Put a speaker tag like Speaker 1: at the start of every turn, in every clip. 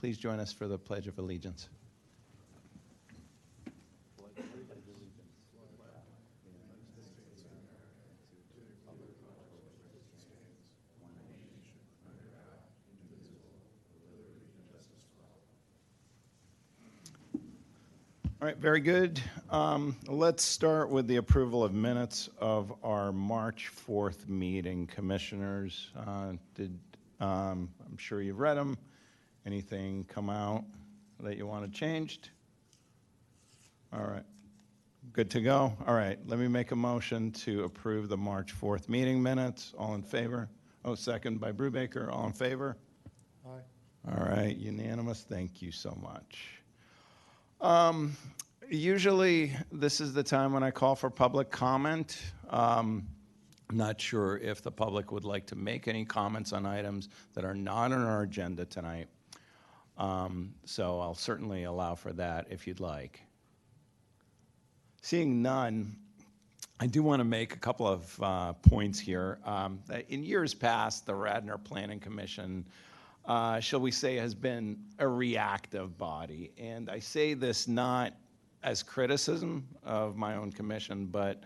Speaker 1: please join us for the Pledge of Allegiance. All right, very good. Let's start with the approval of minutes of our March 4th meeting. Commissioners, I'm sure you've read them. Anything come out that you wanted changed? All right, good to go. All right, let me make a motion to approve the March 4th meeting minutes. All in favor? Oh, second by Brubaker. All in favor?
Speaker 2: Aye.
Speaker 1: All right, unanimous. Thank you so much. Usually this is the time when I call for public comment. Not sure if the public would like to make any comments on items that are not on our agenda tonight. So I'll certainly allow for that if you'd like. Seeing none, I do want to make a couple of points here. In years past, the Radnor Planning Commission, shall we say, has been a reactive body. And I say this not as criticism of my own commission, but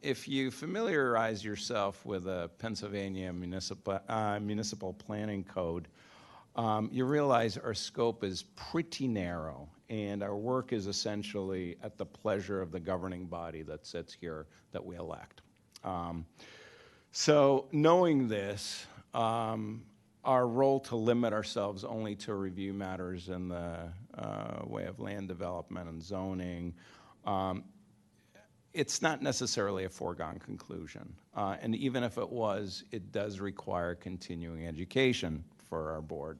Speaker 1: if you familiarize yourself with a Pennsylvania municipal planning code, you realize our scope is pretty narrow, and our work is essentially at the pleasure of the governing body that sits here that we elect. So knowing this, our role to limit ourselves only to review matters in the way of land development and zoning, it's not necessarily a foregone conclusion. And even if it was, it does require continuing education for our board.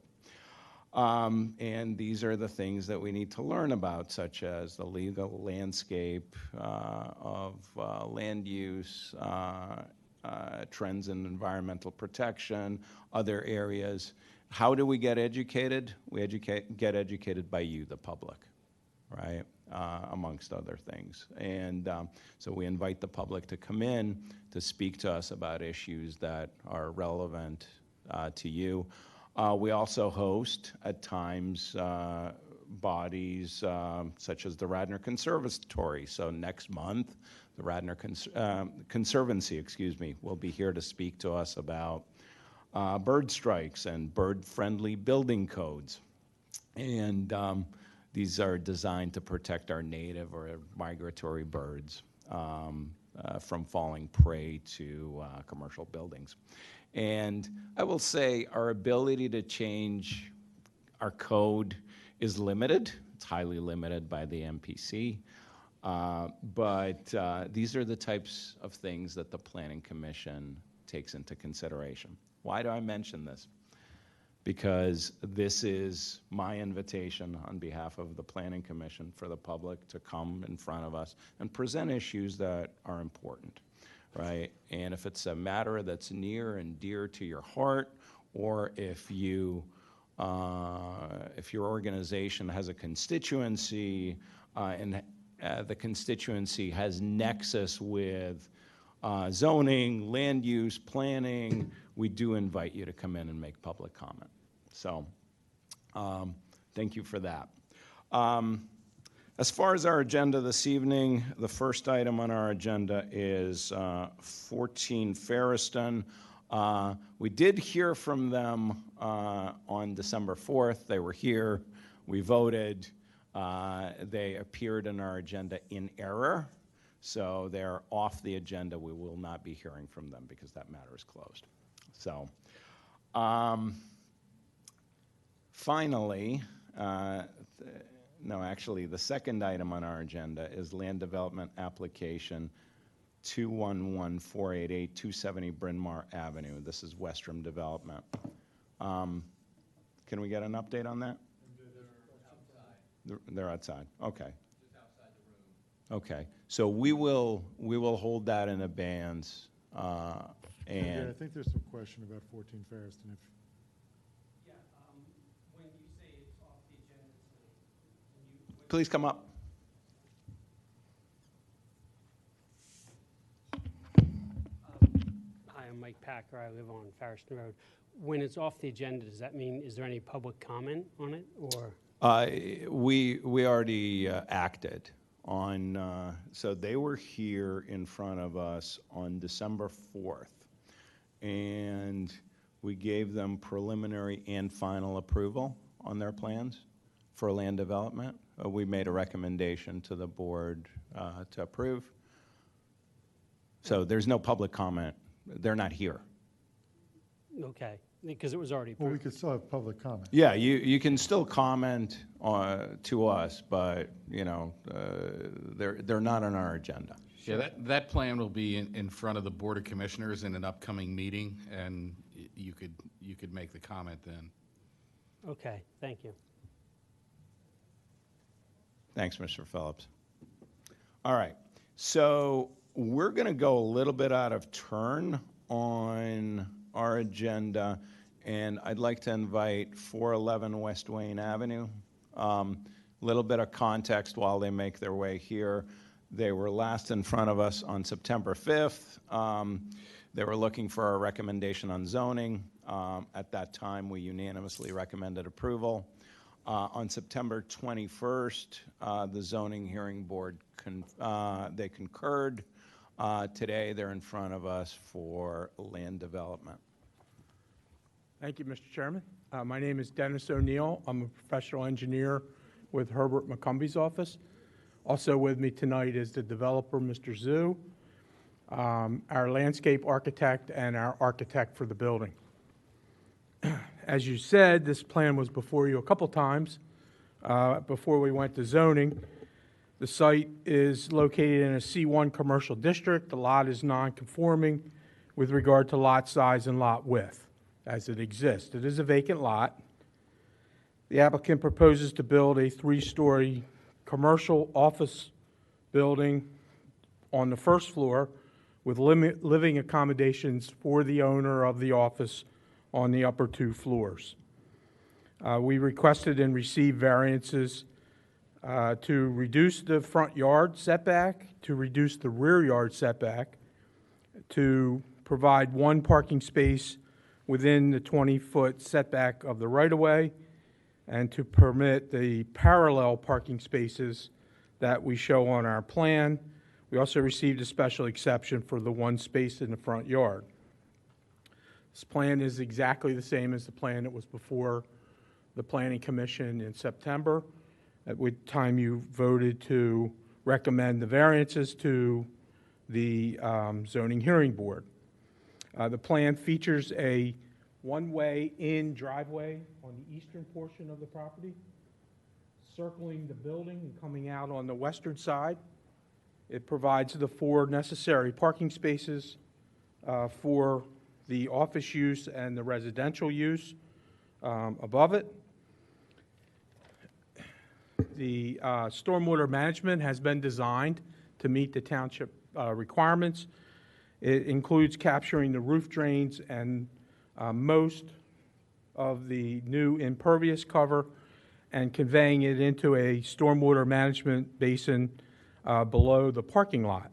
Speaker 1: And these are the things that we need to learn about, such as the legal landscape of land use, trends in environmental protection, other areas. How do we get educated? We get educated by you, the public, right? Amongst other things. And so we invite the public to come in to speak to us about issues that are relevant to you. We also host, at times, bodies such as the Radnor Conservatory. So next month, the Radnor Conservancy, will be here to speak to us about bird strikes and bird-friendly building codes. And these are designed to protect our native or migratory birds from falling prey to commercial buildings. And I will say our ability to change our code is limited. It's highly limited by the MPC. But these are the types of things that the Planning Commission takes into consideration. Why do I mention this? Because this is my invitation on behalf of the Planning Commission for the public to come in front of us and present issues that are important, right? And if it's a matter that's near and dear to your heart, or if your organization has a constituency and the constituency has nexus with zoning, land use, planning, we do invite you to come in and make public comment. So thank you for that. As far as our agenda this evening, the first item on our agenda is 14 Ferriston. We did hear from them on December 4th. They were here. We voted. They appeared in our agenda in error. So they're off the agenda. We will not be hearing from them because that matter is closed. So finally, no, actually, the second item on our agenda is land development application 211-488, 270 Bryn Mawr Avenue. This is Westrum Development. Can we get an update on that? They're outside. Okay.
Speaker 3: Just outside the room.
Speaker 1: Okay. So we will hold that in abeyance.
Speaker 2: And I think there's some question about 14 Ferriston.
Speaker 3: Yeah. When you say it's off the agenda tonight, can you
Speaker 1: Please come up.
Speaker 3: Hi, I'm Mike Packer. I live on Farriston Road. When it's off the agenda, does that mean, is there any public comment on it, or?
Speaker 1: We already acted on, so they were here in front of us on December 4th, and we gave them preliminary and final approval on their plans for land development. We made a recommendation to the board to approve. So there's no public comment. They're not here.
Speaker 3: Okay, because it was already
Speaker 2: Well, we
Speaker 3: approved.
Speaker 2: could still have public comment.
Speaker 1: Yeah, you can still comment to us, but, they're not on our agenda.
Speaker 4: Yeah, that plan will be in front of the Board of Commissioners in an upcoming meeting, and you could make the comment then.
Speaker 3: Okay, thank you.
Speaker 1: Thanks, Mr. Phillips. All right, so we're going to go a little bit out of turn on our agenda, and I'd like to invite 411 West Wayne Avenue. A little bit of context while they make their way here. They were last in front of us on September 5th. They were looking for a recommendation on zoning. At that time, we unanimously recommended approval. On September 21st, the zoning hearing board, they concurred. Today, they're in front of us for land development.
Speaker 5: Thank you, Mr. Chairman. My name is Dennis O'Neill. I'm a professional engineer with Herbert McCumbie's office. Also with me tonight is the developer, Mr. Zhu, our landscape architect, and our architect for the building. As you said, this plan was before you a couple times before we went to zoning. The site is located in a C1 commercial district. The lot is non-conforming with regard to lot size and lot width as it exists. It is a vacant lot. The applicant proposes to build a 3-story commercial office building on the first floor with living accommodations for the owner of the office on the upper 2 floors. We requested and received variances to reduce the front yard setback, to reduce the rear yard setback, to provide 1 parking space within the 20-foot setback of the right-of-way, and to permit the parallel parking spaces that we show on our plan. We also received a special exception for the 1 space in the front yard. This plan is exactly the same as the plan that was before the Planning Commission in September, at which time you voted to recommend the variances to the zoning hearing board. The plan features a 1-way in driveway on the eastern portion of the property, circling the building and coming out on the western side. It provides the 4 necessary parking spaces for the office use and the residential use above it. The stormwater management has been designed to meet the township requirements. It includes capturing the roof drains and most of the new impervious cover and conveying it into a stormwater management basin below the parking lot.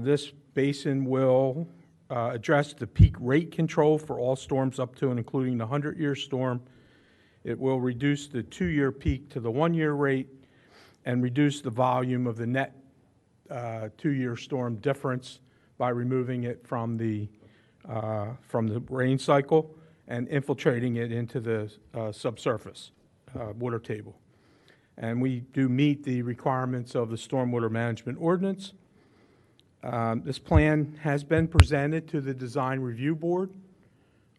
Speaker 5: This basin will address the peak rate control for all storms up to and including the 100-year storm. It will reduce the 2-year peak to the 1-year rate and reduce the volume of the net 2-year storm difference by removing it from the rain cycle and infiltrating it into the subsurface water table. And we do meet the requirements of the stormwater management ordinance. This plan has been presented to the Design Review Board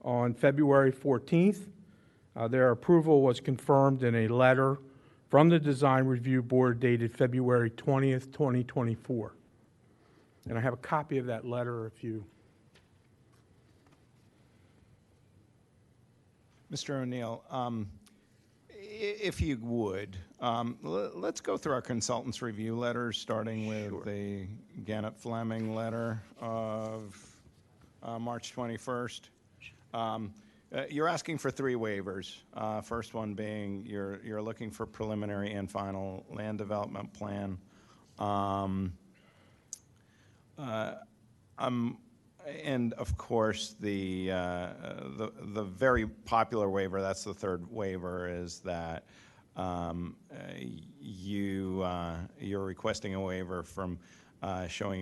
Speaker 5: on February 14th. Their approval was confirmed in a letter from the Design Review Board dated February 20th, 2024. And I have a copy of that letter if you...
Speaker 1: Mr. O'Neill, if you would, let's go through our consultant's review letters, starting with the Gannett Fleming letter of March 21st. You're asking for 3 waivers. First one being you're looking for preliminary and final land development plan. And of course, the very popular waiver, that's the third waiver, is that you're requesting a waiver from showing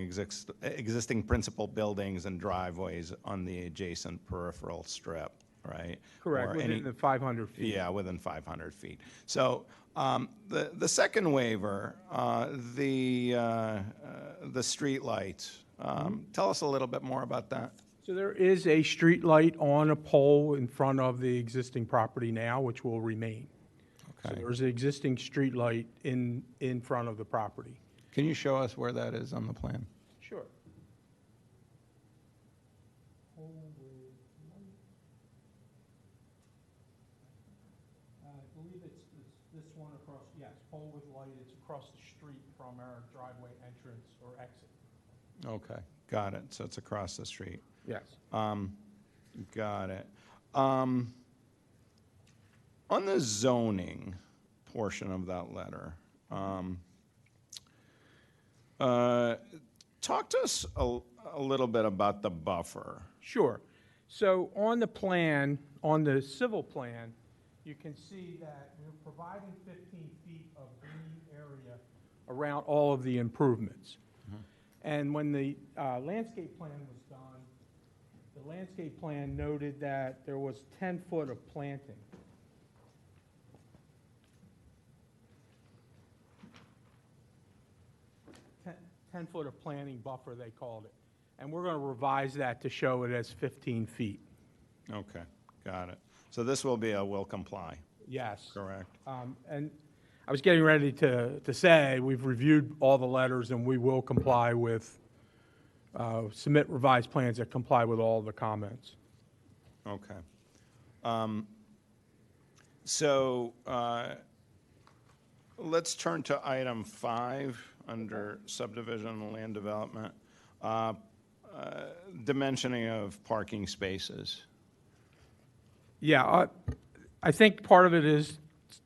Speaker 1: existing principal buildings and driveways on the adjacent peripheral strip, right?
Speaker 5: Correct,
Speaker 1: Or any-
Speaker 5: within the 500 feet.
Speaker 1: Yeah, within 500 feet. So the second waiver, the street lights, tell us a little bit more about that.
Speaker 5: So there is a street light on a pole in front of the existing property now, which will remain. So
Speaker 1: Okay.
Speaker 5: there's an existing street light in front of the property.
Speaker 1: Can you show us where that is on the plan?
Speaker 5: Sure. I believe it's this one across, yes, pole with light, it's across the street from our driveway entrance or exit.
Speaker 1: Okay, got it. So it's across the street.
Speaker 5: Yes.
Speaker 1: Got it. On the zoning portion of that letter, talk to us a little bit about the buffer.
Speaker 5: Sure. So on the plan, on the civil plan, you can see that we're providing 15 feet of green area around all of the improvements. And when the landscape plan was done, the landscape plan noted that there was 10 foot of planting. 10 foot of planting buffer, they called it. And we're going to revise that to show it as 15 feet.
Speaker 1: Okay, got it. So this will be a will comply,
Speaker 5: Yes.
Speaker 1: correct?
Speaker 5: And I was getting ready to say, we've reviewed all the letters and we will comply with, submit revised plans that comply with all the comments.
Speaker 1: Okay. So let's turn to item 5 under subdivision and land development. Dimensioning of parking spaces.
Speaker 5: Yeah, I think part of it is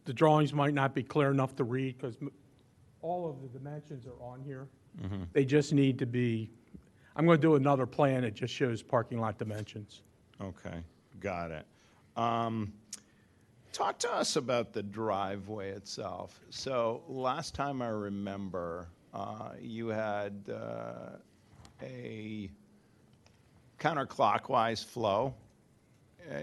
Speaker 5: the drawings might not be clear enough to read because all of the dimensions are on here. They just need to be, I'm going to do another plan that just shows parking lot dimensions.
Speaker 1: Okay, got it. Talk to us about the driveway itself. So last time I remember, you had a counterclockwise flow.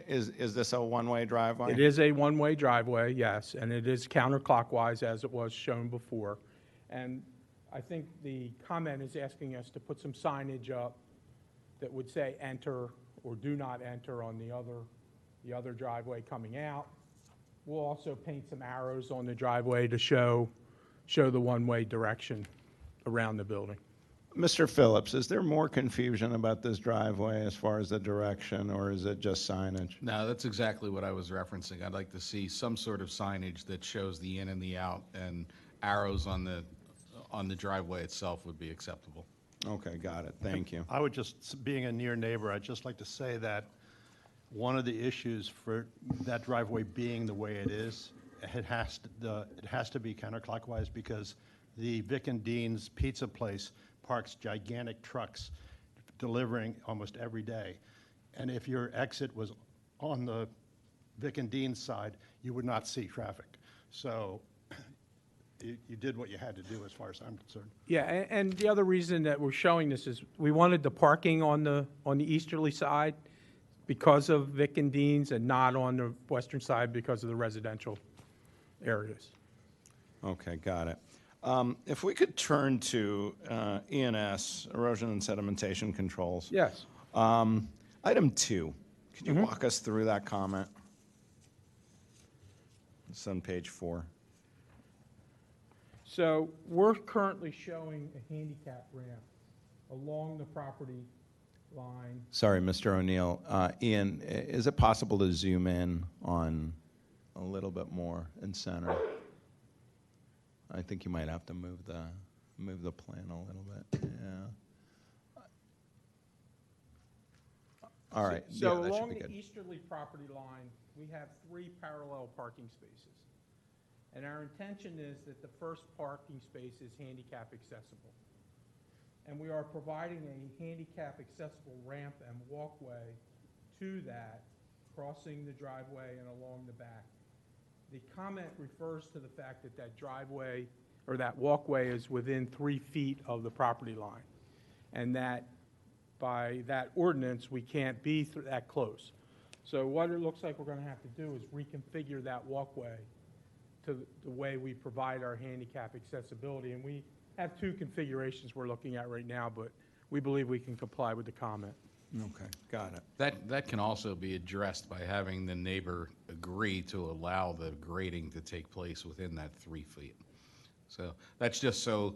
Speaker 1: Is this a one-way driveway?
Speaker 5: It is a one-way driveway, yes, and it is counterclockwise as it was shown before. And I think the comment is asking us to put some signage up that would say enter or do not enter on the other driveway coming out. We'll also paint some arrows on the driveway to show the one-way direction around the building.
Speaker 1: Mr. Phillips, is there more confusion about this driveway as far as the direction, or is it just signage?
Speaker 4: No, that's exactly what I was referencing. I'd like to see some sort of signage that shows the in and the out, and arrows on the driveway itself would be acceptable.
Speaker 1: Okay, got it. Thank you.
Speaker 6: I would just, being a near neighbor, I'd just like to say that one of the issues for that driveway being the way it is, it has to be counterclockwise because the Vic and Dean's Pizza Place parks gigantic trucks delivering almost every day. And if your exit was on the Vic and Dean's side, you would not see traffic. So you did what you had to do as far as I'm concerned.
Speaker 5: Yeah, and the other reason that we're showing this is we wanted the parking on the easterly side because of Vic and Dean's and not on the western side because of the residential areas.
Speaker 1: Okay, got it. If we could turn to E&S, erosion and sedimentation controls.
Speaker 5: Yes.
Speaker 1: Item 2, could you walk us through that comment? It's on page 4.
Speaker 5: So we're currently showing a handicap ramp along the property line.
Speaker 1: Sorry, Mr. O'Neill. Ian, is it possible to zoom in on a little bit more in center? I think you might have to move the plan a little bit. Yeah. All right.
Speaker 5: So
Speaker 1: Yeah, that should
Speaker 5: along
Speaker 1: be
Speaker 5: the
Speaker 1: good.
Speaker 5: easterly property line, we have 3 parallel parking spaces. And our intention is that the first parking space is handicap accessible. And we are providing a handicap accessible ramp and walkway to that, crossing the driveway and along the back. The comment refers to the fact that that driveway or that walkway is within 3 feet of the property line. And that by that ordinance, we can't be that close. So what it looks like we're going to have to do is reconfigure that walkway to the way we provide our handicap accessibility. And we have 2 configurations we're looking at right now, but we believe we can comply with the comment.
Speaker 1: Okay, got it.
Speaker 4: That can also be addressed by having the neighbor agree to allow the grading to take place within that 3 feet. So that's just so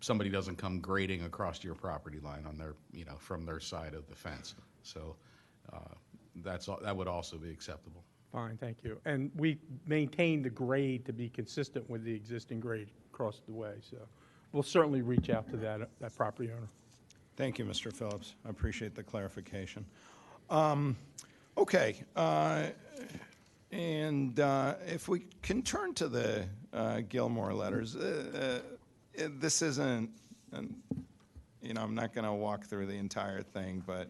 Speaker 4: somebody doesn't come grading across your property line on their, from their side of the fence. So that would also be acceptable.
Speaker 5: Fine, thank you. And we maintain the grade to be consistent with the existing grade across the way. So we'll certainly reach out to that property owner.
Speaker 1: Thank you, Mr. Phillips. I appreciate the clarification. Okay, and if we can turn to the Gilmore letters, this isn't, I'm not going to walk through the entire thing, but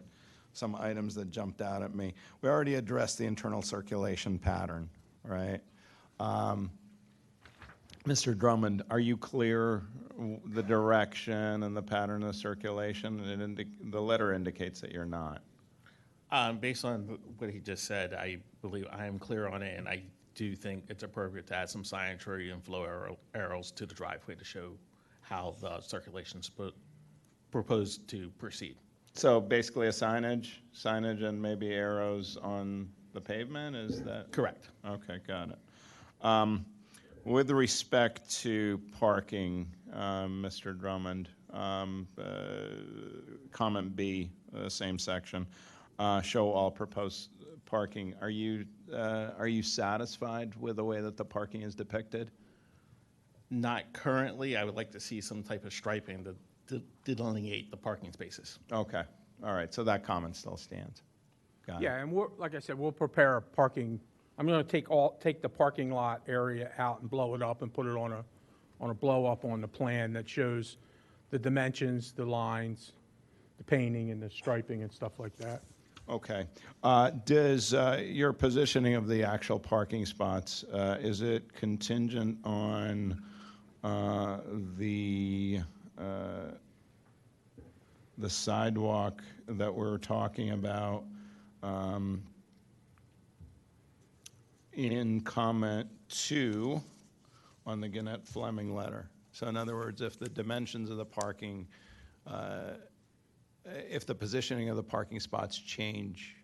Speaker 1: some items that jumped out at me. We already addressed the internal circulation pattern, right? Mr. Drummond, are you clear the direction and the pattern of circulation? The letter indicates that you're not.
Speaker 7: Based on what he just said, I believe I am clear on it, and I do think it's appropriate to add some signage and flow arrows to the driveway to show how the circulation's proposed to proceed.
Speaker 1: So basically a signage and maybe arrows on the pavement, is that?
Speaker 7: Correct.
Speaker 1: Okay, got it. With respect to parking, Mr. Drummond, comment B, same section, show all proposed parking. Are you satisfied with the way that the parking is depicted?
Speaker 7: Not currently. I would like to see some type of striping to delineate the parking spaces.
Speaker 1: Okay, all right, so that comment still stands. Got it.
Speaker 5: Yeah, and like I said, we'll prepare a parking. I'm going to take the parking lot area out and blow it up and put it on a blow up on the plan that shows the dimensions, the lines, the painting and the striping and stuff like that.
Speaker 1: Okay. Does your positioning of the actual parking spots, is it contingent on the sidewalk that we're talking about in comment 2 on the Gannett Fleming letter? So in other words, if the dimensions of the parking, if the positioning of the parking spots change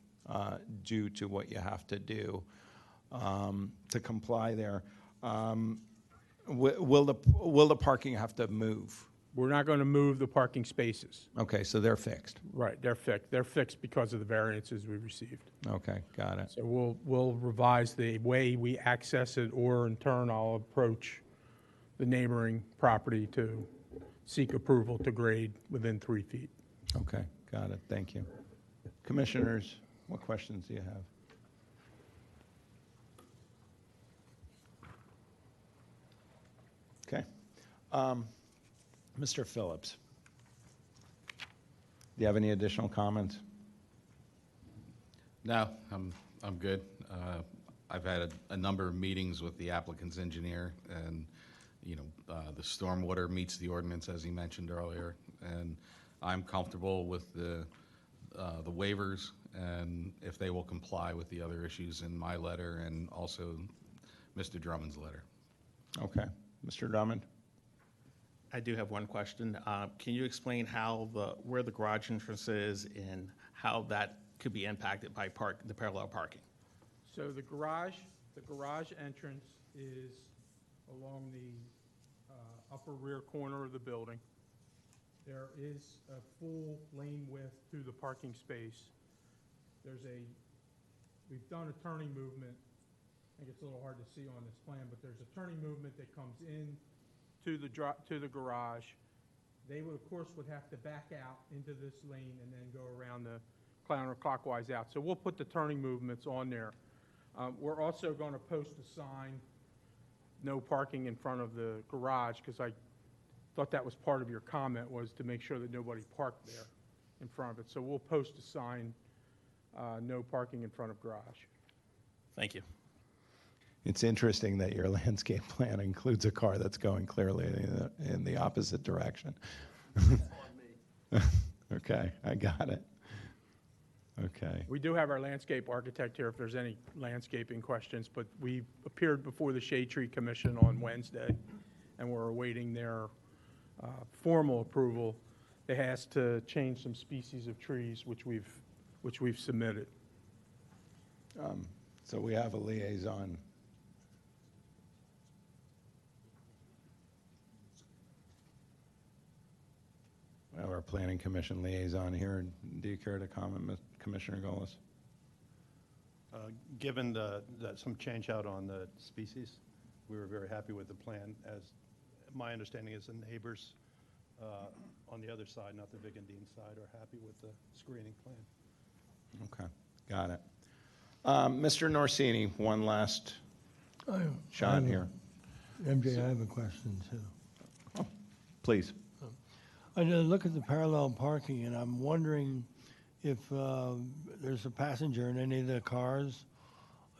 Speaker 1: due to what you have to do to comply there, will the parking have to move?
Speaker 5: We're not going to move the parking spaces.
Speaker 1: Okay, so they're fixed.
Speaker 5: Right, they're fixed. They're fixed because of the variances we received.
Speaker 1: Okay, got it.
Speaker 5: So we'll revise the way we access it, or in turn, I'll approach the neighboring property to seek approval to grade within 3 feet.
Speaker 1: Okay, got it. Thank you. Commissioners, what questions do you have? Okay. Mr. Phillips, do you have any additional comments?
Speaker 4: No, I'm good. I've had a number of meetings with the applicant's engineer, and, the stormwater meets the ordinance, as he mentioned earlier, and I'm comfortable with the waivers, and if they will comply with the other issues in my letter and also Mr. Drummond's letter.
Speaker 1: Okay. Mr. Drummond?
Speaker 7: I do have one question. Can you explain where the garage entrance is and how that could be impacted by the parallel parking?
Speaker 5: So the garage entrance is along the upper rear corner of the building. There is a full lane width through the parking space. We've done a turning movement. I think it's a little hard to see on this plan, but there's a turning movement that comes in to the garage. They would have to back out into this lane and then go around the counterclockwise out. So we'll put the turning movements on there. We're also going to post a sign, no parking in front of the garage, because I thought that was part of your comment, was to make sure that nobody parked there in front of it. So we'll post a sign, no parking in front of garage.
Speaker 7: Thank you.
Speaker 1: It's interesting that your landscape plan includes a car that's going clearly in the opposite direction. Okay, I got it. Okay.
Speaker 5: We do have our landscape architect here if there's any landscaping questions, but we appeared before the Shade Tree Commission on Wednesday, and we're awaiting their formal approval. They asked to change some species of trees, which we've submitted.
Speaker 1: So we have a liaison. We have our planning commission liaison here. Do you care to comment, Commissioner Gullis?
Speaker 6: Given that some change out on the species, we were very happy with the plan. As my understanding is the neighbors on the other side, not the Vigandine side, are happy with the screening plan.
Speaker 1: Okay, got it. Mr. Norsini, one last shot here.
Speaker 8: MJ, I have a question too.
Speaker 1: Please.
Speaker 8: I look at the parallel parking, and I'm wondering if there's a passenger in any of the cars,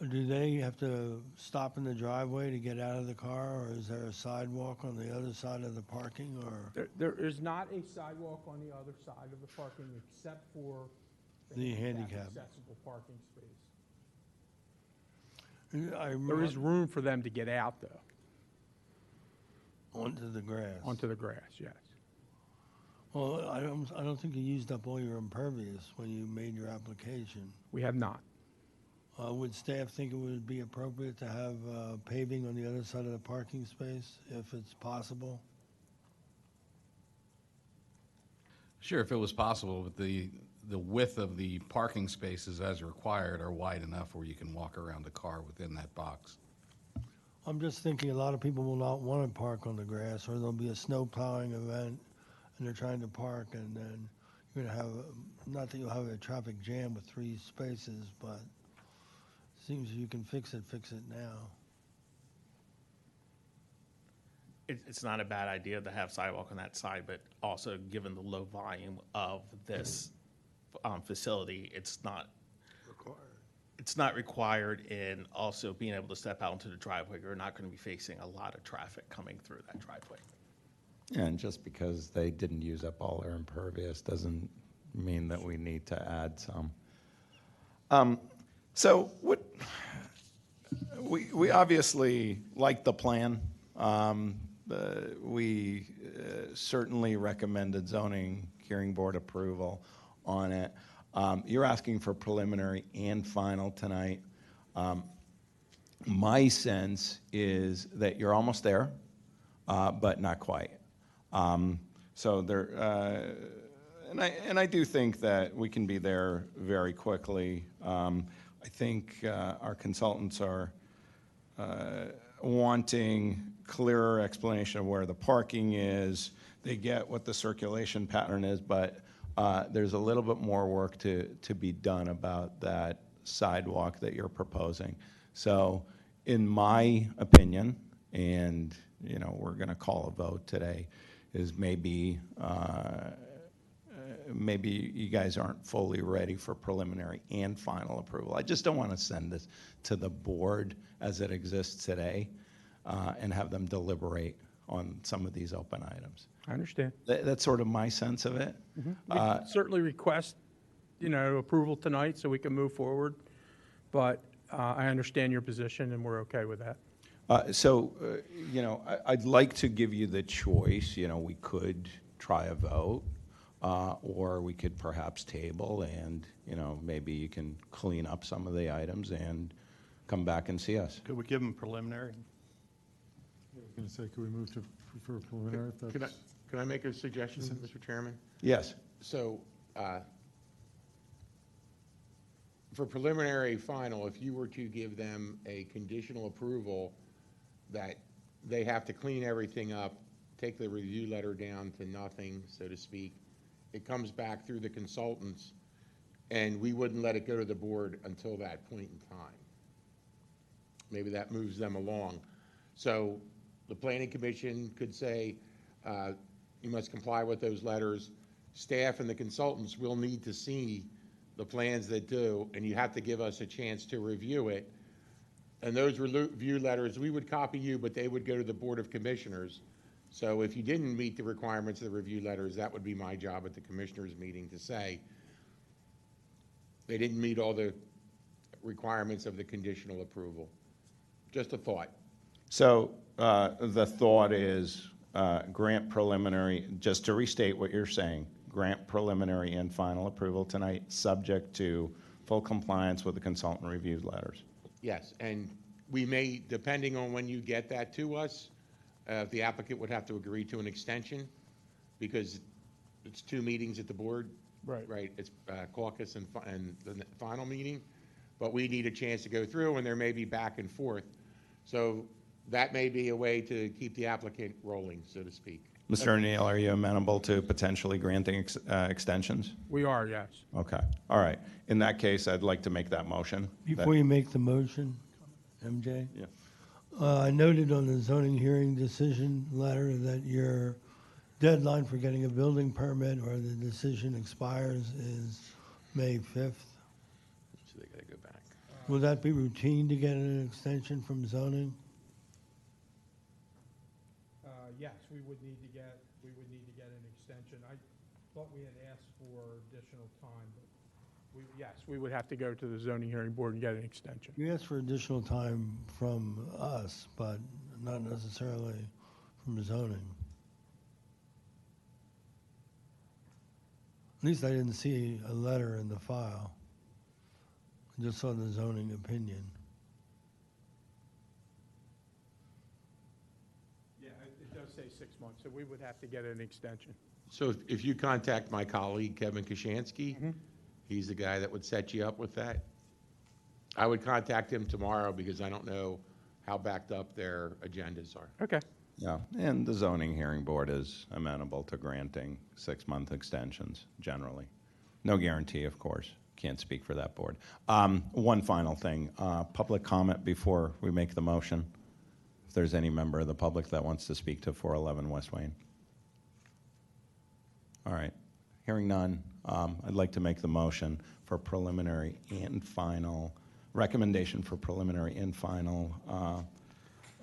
Speaker 8: do they have to stop in the driveway to get out of the car, or is there a sidewalk on the other side of the parking, or?
Speaker 5: There is not a sidewalk on the other side of the parking except for
Speaker 8: The handicap.
Speaker 5: accessible parking space.
Speaker 8: I
Speaker 5: There is room for them to get out, though,
Speaker 8: onto the grass.
Speaker 5: onto the grass, yes.
Speaker 8: Well, I don't think you used up all your impervious when you made your application.
Speaker 5: We have not.
Speaker 8: Would staff think it would be appropriate to have paving on the other side of the parking space, if it's possible?
Speaker 4: Sure, if it was possible, but the width of the parking spaces as required are wide enough where you can walk around the car within that box.
Speaker 8: I'm just thinking a lot of people will not want to park on the grass, or there'll be a snow plowing event, and they're trying to park, and then you're gonna have, not that you'll have a traffic jam with 3 spaces, but it seems if you can fix it now.
Speaker 7: It's not a bad idea to have sidewalk on that side, but also given the low volume of this facility, it's not required, and also being able to step out into the driveway, you're not going to be facing a lot of traffic coming through that driveway.
Speaker 1: And just because they didn't use up all their impervious doesn't mean that we need to add some. So what, we obviously like the plan. We certainly recommended zoning hearing board approval on it. You're asking for preliminary and final tonight. My sense is that you're almost there, but not quite. So there, and I do think that we can be there very quickly. I think our consultants are wanting clearer explanation of where the parking is. They get what the circulation pattern is, but there's a little bit more work to be done about that sidewalk that you're proposing. So in my opinion, and we're going to call a vote today, is maybe you guys aren't fully ready for preliminary and final approval. I just don't want to send this to the board as it exists today and have them deliberate on some of these open items.
Speaker 5: I understand.
Speaker 1: That's sort of my sense of it.
Speaker 5: We can certainly request, approval tonight so we can move forward, but I understand your position, and we're okay with that.
Speaker 1: I'd like to give you the choice. We could try a vote, or we could perhaps table, and maybe you can clean up some of the items and come back and see us.
Speaker 6: Could we give them preliminary?
Speaker 2: I was going to say, could we move for preliminary? If that's-
Speaker 9: Can I make a suggestion, Mr. Chairman?
Speaker 1: Yes.
Speaker 9: So, for preliminary final, if you were to give them a conditional approval that they have to clean everything up, take the review letter down to nothing, so to speak, it comes back through the consultants, and we wouldn't let it go to the board until that point in time. Maybe that moves them along. So the planning commission could say, You must comply with those letters. Staff and the consultants will need to see the plans that do, and you have to give us a chance to review it. And those review letters, we would copy you, but they would go to the Board of Commissioners. So if you didn't meet the requirements of the review letters, that would be my job at the Commissioners' meeting to say they didn't meet all the requirements of the conditional approval. Just a thought.
Speaker 1: So the thought is grant preliminary, just to restate what you're saying, grant preliminary and final approval tonight, subject to full compliance with the consultant review letters.
Speaker 9: Yes, and we may, depending on when you get that to us, the applicant would have to agree to an extension because it's 2 meetings at the board.
Speaker 5: Right.
Speaker 9: Right, it's caucus and the final meeting, but we need a chance to go through, and there may be back and forth. So that may be a way to keep the applicant rolling, so to speak.
Speaker 1: Mr. O'Neill, are you amenable to potentially granting extensions?
Speaker 5: We are, yes.
Speaker 1: Okay, all right. In that case, I'd like to make that motion.
Speaker 8: Before you make the motion, MJ?
Speaker 1: Yeah.
Speaker 8: I noted on the zoning hearing decision letter that your deadline for getting a building permit or the decision expires is May 5th.
Speaker 1: So they gotta go back.
Speaker 8: Will that be routine to get an extension from zoning?
Speaker 5: Yes, we would need to get an extension. I thought we had asked for additional time, but yes, we would have to go to the zoning hearing board and get an extension.
Speaker 8: You asked for additional time from us, but not necessarily from zoning. At least I didn't see a letter in the file. I just saw the zoning opinion.
Speaker 5: Yeah, it does say 6 months, so we would have to get an extension.
Speaker 9: So if you contact my colleague, Kevin Kashansky, he's the guy that would set you up with that. I would contact him tomorrow because I don't know how backed up their agendas are.
Speaker 5: Okay.
Speaker 1: Yeah, and the zoning hearing board is amenable to granting 6-month extensions generally. No guarantee, of course. Can't speak for that board. One final thing, public comment before we make the motion. If there's any member of the public that wants to speak to 411 West Wayne. All right, hearing none, I'd like to make the motion for preliminary and final, recommendation for preliminary and final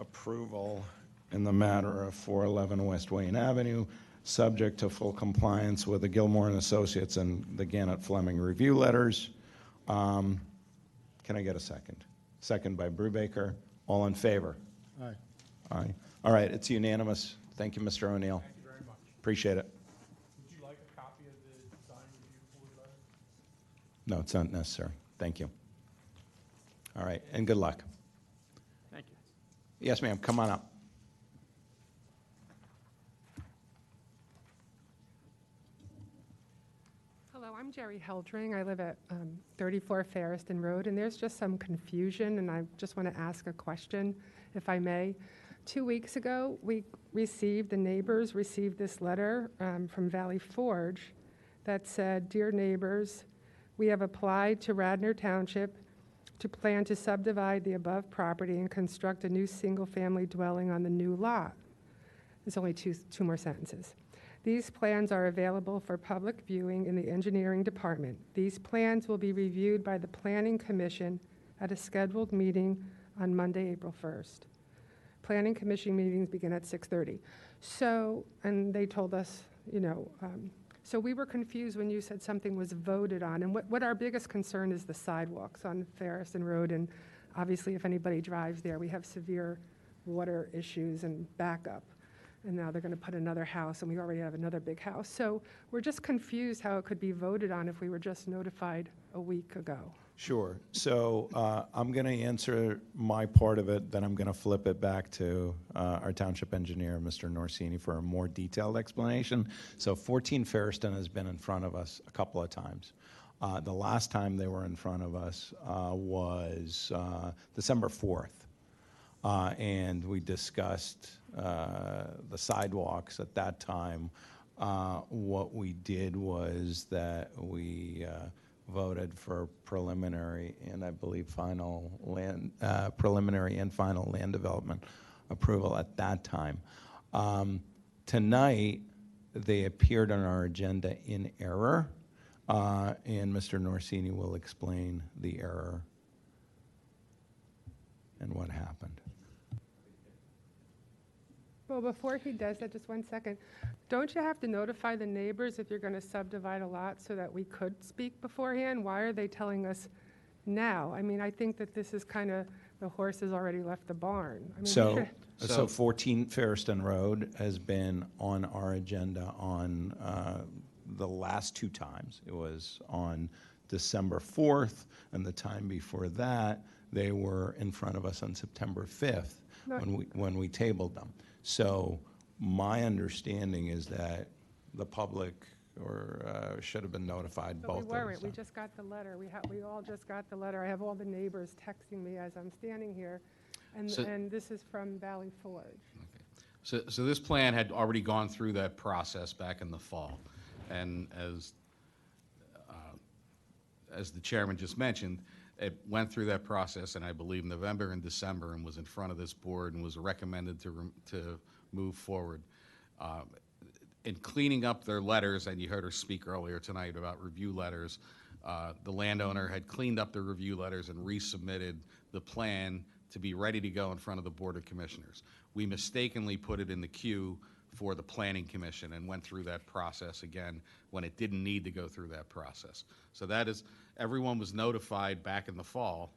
Speaker 1: approval in the matter of 411 West Wayne Avenue, subject to full compliance with the Gilmore and Associates and the Gannett Fleming review letters. Can I get a second? Second by Brubaker. All in favor?
Speaker 2: Aye.
Speaker 1: Aye. All right, it's unanimous. Thank you, Mr. O'Neill.
Speaker 5: Thank you very much.
Speaker 1: Appreciate it.
Speaker 5: Would you like a copy of the design review board letter?
Speaker 1: No, it's not necessary. Thank you. All right, and good luck.
Speaker 5: Thank you.
Speaker 1: Yes, ma'am, come on up.
Speaker 10: Hello, I'm Jerry Heldring. I live at 34 Ferriston Road, and there's just some confusion, and I just want to ask a question, if I may. 2 weeks ago, the neighbors received this letter from Valley Forge that said, "Dear neighbors, we have applied to Radnor Township to plan to subdivide the above property and construct a new single-family dwelling on the new lot." There's only two more sentences. These plans are available for public viewing in the engineering department. These plans will be reviewed by the Planning Commission at a scheduled meeting on Monday, April 1st. Planning Commission meetings begin at 6:30. So, and they told us, so we were confused when you said something was voted on. And what our biggest concern is the sidewalks on Ferriston Road. And obviously, if anybody drives there, we have severe water issues and backup. And now they're going to put another house, and we already have another big house. So we're just confused how it could be voted on if we were just notified a week ago.
Speaker 1: Sure. So I'm going to answer my part of it, then I'm going to flip it back to our township engineer, Mr. Norsini, for a more detailed explanation. So 14 Ferriston has been in front of us a couple of times. The last time they were in front of us was December 4th. And we discussed the sidewalks at that time. What we did was that we voted for preliminary and I believe final land, preliminary and final land development approval at that time. Tonight, they appeared on our agenda in error, and Mr. Norsini will explain the error and what happened.
Speaker 10: Well, before he does that, just one second. Don't you have to notify the neighbors if you're going to subdivide a lot so that we could speak beforehand? Why are they telling us now? I mean, I think that this is kind of, the horse has already left the barn. I mean, we
Speaker 1: So,
Speaker 10: should-
Speaker 1: so 14 Ferriston Road has been on our agenda on the last two times. It was on December 4th, and the time before that, they were in front of us on September 5th
Speaker 10: No.
Speaker 1: when we tabled them. So my understanding is that the public should have been notified
Speaker 10: But
Speaker 1: both
Speaker 10: we
Speaker 1: of
Speaker 10: weren't. We
Speaker 1: them.
Speaker 10: just got the letter. We all just got the letter. I have all the neighbors texting me as I'm standing here.
Speaker 4: So-
Speaker 10: And this is from Valley Forge.
Speaker 4: So this plan had already gone through that process back in the fall. And as the chairman just mentioned, it went through that process, and I believe November and December, and was in front of this board and was recommended to move forward. In cleaning up their letters, and you heard her speak earlier tonight about review letters, the landowner had cleaned up the review letters and resubmitted the plan to be ready to go in front of the Board of Commissioners. We mistakenly put it in the queue for the Planning Commission and went through that process again when it didn't need to go through that process. So that is, everyone was notified back in the fall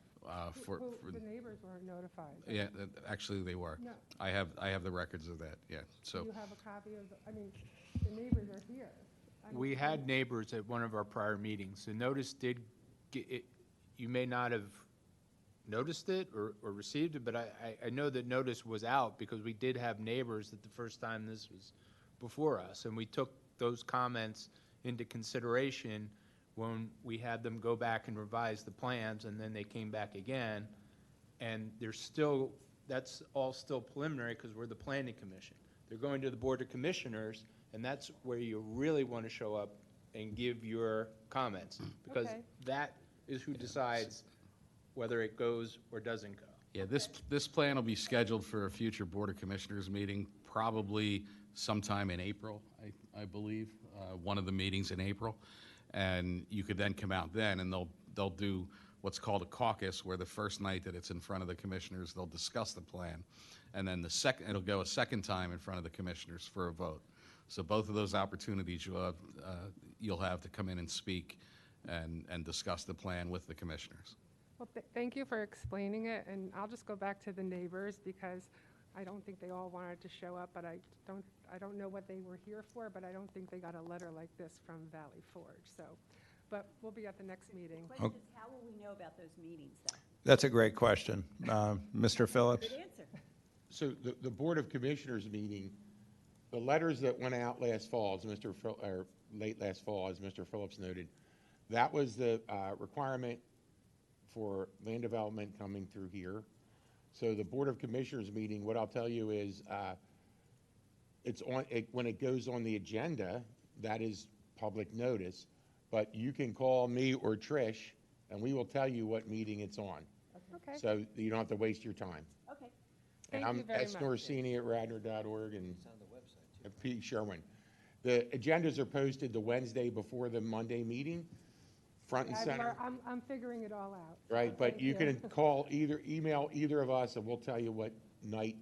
Speaker 4: for.
Speaker 10: The neighbors weren't notified.
Speaker 4: Yeah, actually they were.
Speaker 10: No.
Speaker 4: I have the records of that, yeah, so.
Speaker 10: Do you have a copy of, I mean, the neighbors are here. I don't
Speaker 11: We
Speaker 10: think-
Speaker 11: had neighbors at one of our prior meetings. The notice did get, you may not have noticed it or received it, but I know that notice was out because we did have neighbors at the first time this was before us. And we took those comments into consideration when we had them go back and revise the plans, and then they came back again. And there's still, that's all still preliminary because we're the Planning Commission. They're going to the Board of Commissioners, and that's where you really want to show up and give your comments, because
Speaker 10: Okay.
Speaker 11: that is who decides whether it goes or doesn't go.
Speaker 4: Yeah, this plan will be scheduled for a future Board of Commissioners meeting, probably sometime in April, I believe, one of the meetings in April. And you could then come out then, and they'll do what's called a caucus, where the first night that it's in front of the commissioners, they'll discuss the plan. And then it'll go a second time in front of the commissioners for a vote. So both of those opportunities you'll have to come in and speak and discuss the plan with the commissioners.
Speaker 10: Well, thank you for explaining it, and I'll just go back to the neighbors because I don't think they all wanted to show up, but I don't know what they were here for, but I don't think they got a letter like this from Valley Forge, so. But we'll be at the next meeting.
Speaker 12: Question is, how will we know about those meetings, though?
Speaker 1: That's a great question. Mr. Phillips?
Speaker 12: Good answer.
Speaker 9: So the Board of Commissioners meeting, the letters that went out last fall, late last fall, as Mr. Phillips noted, that was the requirement for land development coming through here. So the Board of Commissioners meeting, what I'll tell you is, when it goes on the agenda, that is public notice, but you can call me or Trish, and we will tell you what meeting it's on.
Speaker 10: Okay,
Speaker 9: So you don't have to waste your time.
Speaker 12: Okay.
Speaker 9: And
Speaker 10: Thank you very
Speaker 9: I'm
Speaker 10: much.
Speaker 9: Norsini at Radnor.org and P. Sherwin. The agendas are posted the Wednesday before the Monday meeting, front and center.
Speaker 10: I'm figuring it all out.
Speaker 9: Right, but
Speaker 10: Thank
Speaker 9: you can email either of us, and we'll tell you what night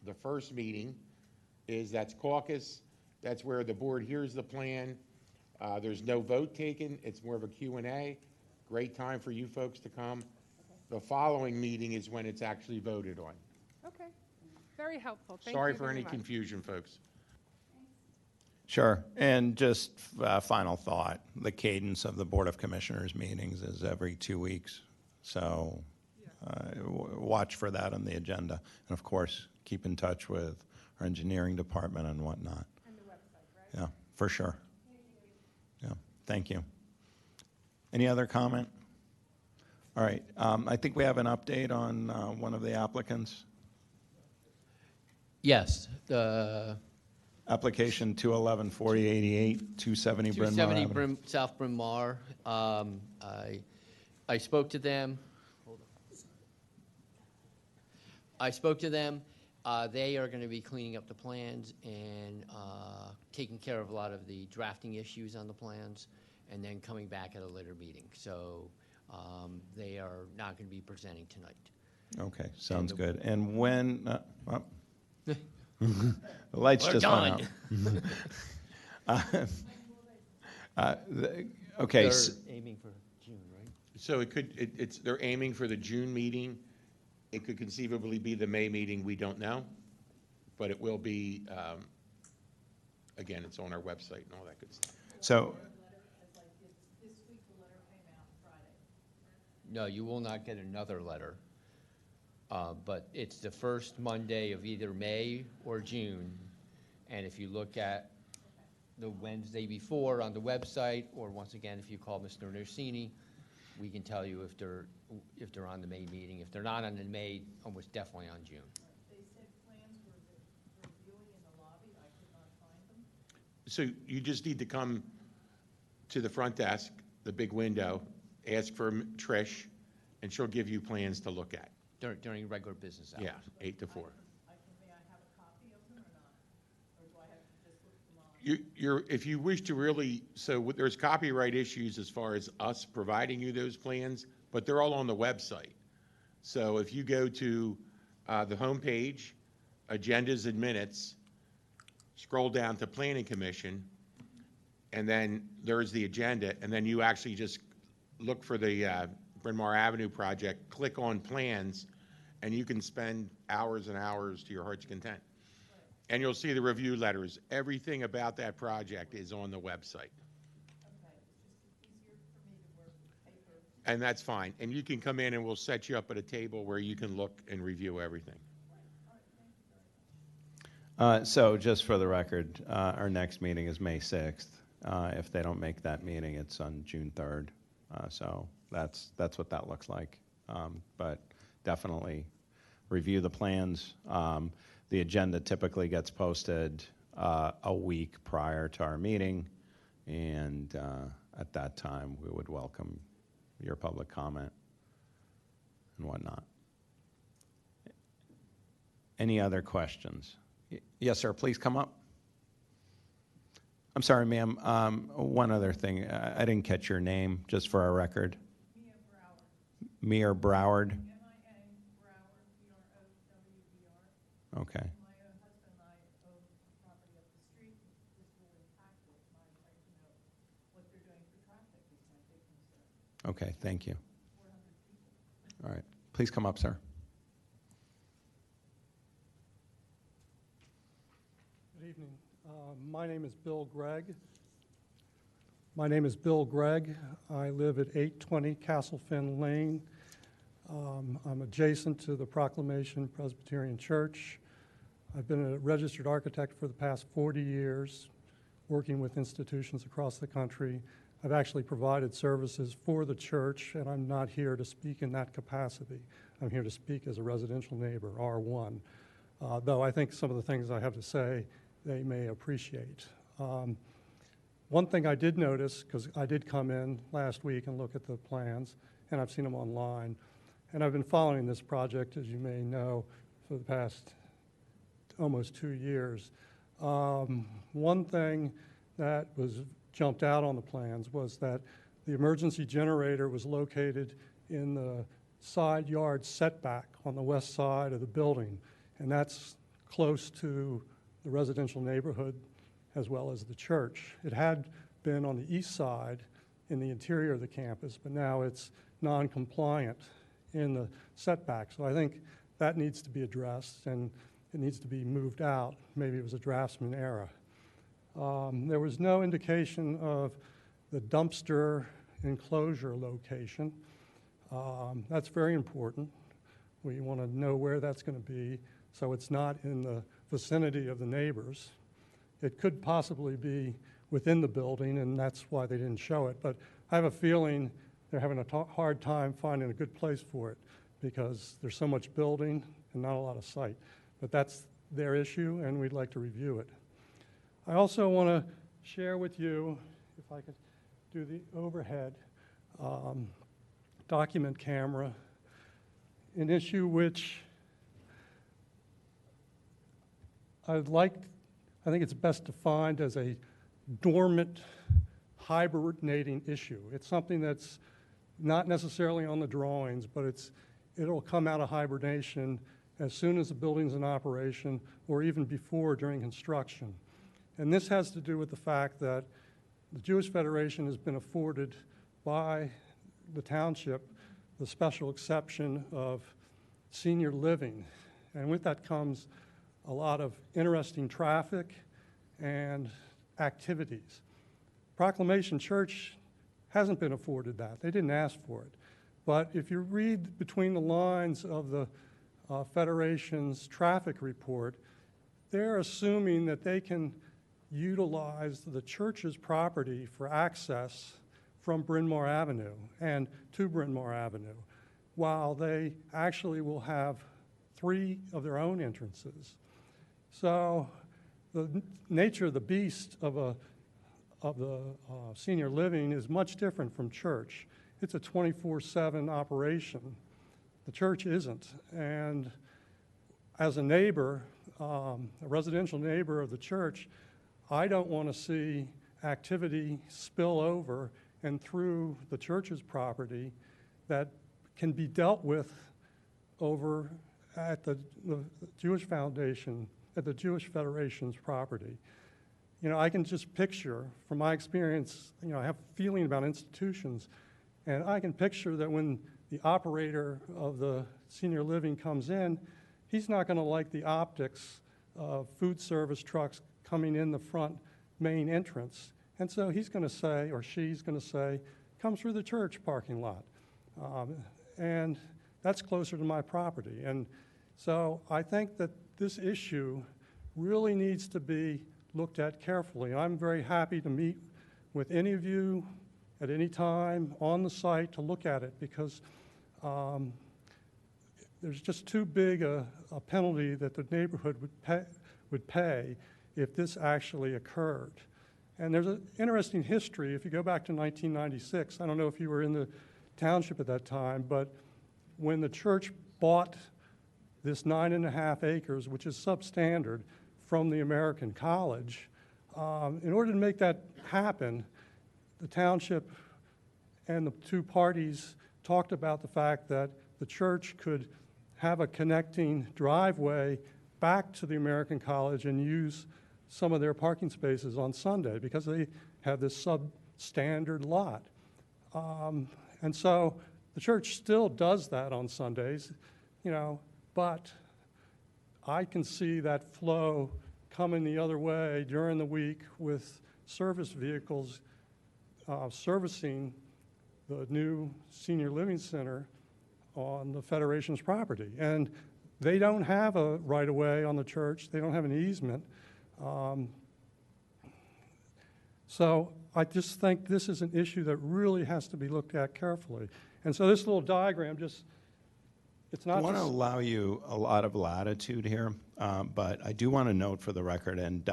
Speaker 9: the first meeting is. That's caucus. That's where the board hears the plan. There's no vote taken. It's more of a Q&A. Great time for you folks to come. The following meeting is when it's actually voted on.
Speaker 10: Okay, very helpful. Thank you
Speaker 9: Sorry for
Speaker 10: very
Speaker 9: any
Speaker 10: much.
Speaker 9: confusion, folks.
Speaker 1: Sure. And just final thought, the cadence of the Board of Commissioners meetings is every 2 weeks. So watch for that on the agenda. And of course, keep in touch with our engineering department and whatnot.
Speaker 10: And the website, right?
Speaker 1: Yeah, for sure. Yeah, thank you. Any other comment? All right, I think we have an update on one of the applicants.
Speaker 13: Yes, the
Speaker 1: Application 211-4088, 270 Bryn Mawr
Speaker 13: 270
Speaker 1: Avenue.
Speaker 13: South Bryn Mawr. I spoke to them. I spoke to them, They are going to be cleaning up the plans and taking care of a lot of the drafting issues on the plans, and then coming back at a later meeting. So they are not going to be presenting tonight.
Speaker 1: Okay, sounds
Speaker 13: the-
Speaker 1: good. And when, the lights
Speaker 13: We're
Speaker 1: just went
Speaker 13: done.
Speaker 1: out. Okay,
Speaker 13: They're aiming for June, right?
Speaker 9: So they're aiming for the June meeting. It could conceivably be the May meeting, we don't know. But it will be, again, it's on our website and all that good stuff.
Speaker 1: so,
Speaker 13: No, you will not get another letter. But it's the first Monday of either May or June. And if you look at the Wednesday before on the website, or once again, if you call Mr. Norsini, we can tell you if they're on the May meeting. If they're not on the May, almost definitely on June.
Speaker 14: They said plans were reviewing in the lobby. I could not find them.
Speaker 9: So you just need to come to the front desk, the big window, ask for Trish, and she'll give you plans to look at.
Speaker 13: During regular business hours.
Speaker 9: Yeah, 8 to 4.
Speaker 14: May I have a copy of them or not? Or do I have to just look them on?
Speaker 9: If you wish to really, so there's copyright issues as far as us providing you those plans, but they're all on the website. So if you go to the homepage, agendas and minutes, scroll down to Planning Commission, and then there's the agenda, and then you actually just look for the Bryn Mawr Avenue project, click on plans, and you can spend hours and hours to your heart's content. And you'll see the review letters. Everything about that project is on the website. And that's fine. And you can come in and we'll set you up at a table where you can look and review everything.
Speaker 1: so just for the record, our next meeting is May 6th. If they don't make that meeting, it's on June 3rd. So that's what that looks like. But definitely review the plans. The agenda typically gets posted a week prior to our meeting, and at that time, we would welcome your public comment and whatnot. Any other questions? Yes, sir, please come up. I'm sorry, ma'am, one other thing. I didn't catch your name, just for our record. Mia Broward.
Speaker 14: M-I-A, Broward, B-R-O-W-E-R.
Speaker 1: Okay.
Speaker 14: My husband and I own property up the street. This will impact it. I'd like to know what they're doing for traffic is my big concern.
Speaker 1: Okay, thank you.
Speaker 14: 400 people.
Speaker 1: All right, please come up, sir.
Speaker 15: Good evening. My name is Bill Gregg. I live at 820 Castlefin Lane. I'm adjacent to the Proclamation Presbyterian Church. I've been a registered architect for the past 40 years, working with institutions across the country. I've actually provided services for the church, and I'm not here to speak in that capacity. I'm here to speak as a residential neighbor, R1, though I think some of the things I have to say they may appreciate. One thing I did notice, because I did come in last week and look at the plans, and I've seen them online, and I've been following this project, as you may know, for the past almost 2 years. One thing that was jumped out on the plans was that the emergency generator was located in the side yard setback on the west side of the building, and that's close to the residential neighborhood as well as the church. It had been on the east side in the interior of the campus, but now it's non-compliant in the setback. So I think that needs to be addressed, and it needs to be moved out. Maybe it was a draftsman error. There was no indication of the dumpster enclosure location. That's very important. We want to know where that's going to be so it's not in the vicinity of the neighbors. It could possibly be within the building, and that's why they didn't show it. But I have a feeling they're having a hard time finding a good place for it because there's so much building and not a lot of site. But that's their issue, and we'd like to review it. I also want to share with you, if I could do the overhead document camera, an issue which I think it's best defined as a dormant, hibernating issue. It's something that's not necessarily on the drawings, but it'll come out of hibernation as soon as the building's in operation or even before during construction. And this has to do with the fact that the Jewish Federation has been afforded by the township the special exception of senior living. And with that comes a lot of interesting traffic and activities. Proclamation Church hasn't been afforded that. They didn't ask for it. But if you read between the lines of the Federation's traffic report, they're assuming that they can utilize the church's property for access from Bryn Mawr Avenue and to Bryn Mawr Avenue, while they actually will have 3 of their own entrances. So the nature of the beast of the senior living is much different from church. It's a 24/7 operation. The church isn't. And as a neighbor, a residential neighbor of the church, I don't want to see activity spill over and through the church's property that can be dealt with over at the Jewish Foundation, at the Jewish Federation's property. You know, I can just picture, from my experience, you know, I have a feeling about institutions, and I can picture that when the operator of the senior living comes in, he's not going to like the optics of food service trucks coming in the front main entrance. And so he's going to say, or she's going to say, come through the church parking lot. And that's closer to my property. And so I think that this issue really needs to be looked at carefully. I'm very happy to meet with any of you at any time on the site to look at it, because there's just too big a penalty that the neighborhood would pay if this actually occurred. And there's an interesting history. If you go back to 1996, I don't know if you were in the township at that time, but when the church bought this 9.5 acres, which is substandard, from the American College, in order to make that happen, the township and the 2 parties talked about the fact that the church could have a connecting driveway back to the American College and use some of their parking spaces on Sunday because they have this substandard lot. And so the church still does that on Sundays, you know, but I can see that flow coming the other way during the week with service vehicles servicing the new senior living center on the Federation's property. And they don't have a right-of-way on the church. They don't have an easement. So I just think this is an issue that really has to be looked at carefully. And so this little diagram just, it's not
Speaker 1: I want to
Speaker 15: just-
Speaker 1: allow you a lot of latitude here, but I do want to note for the record, and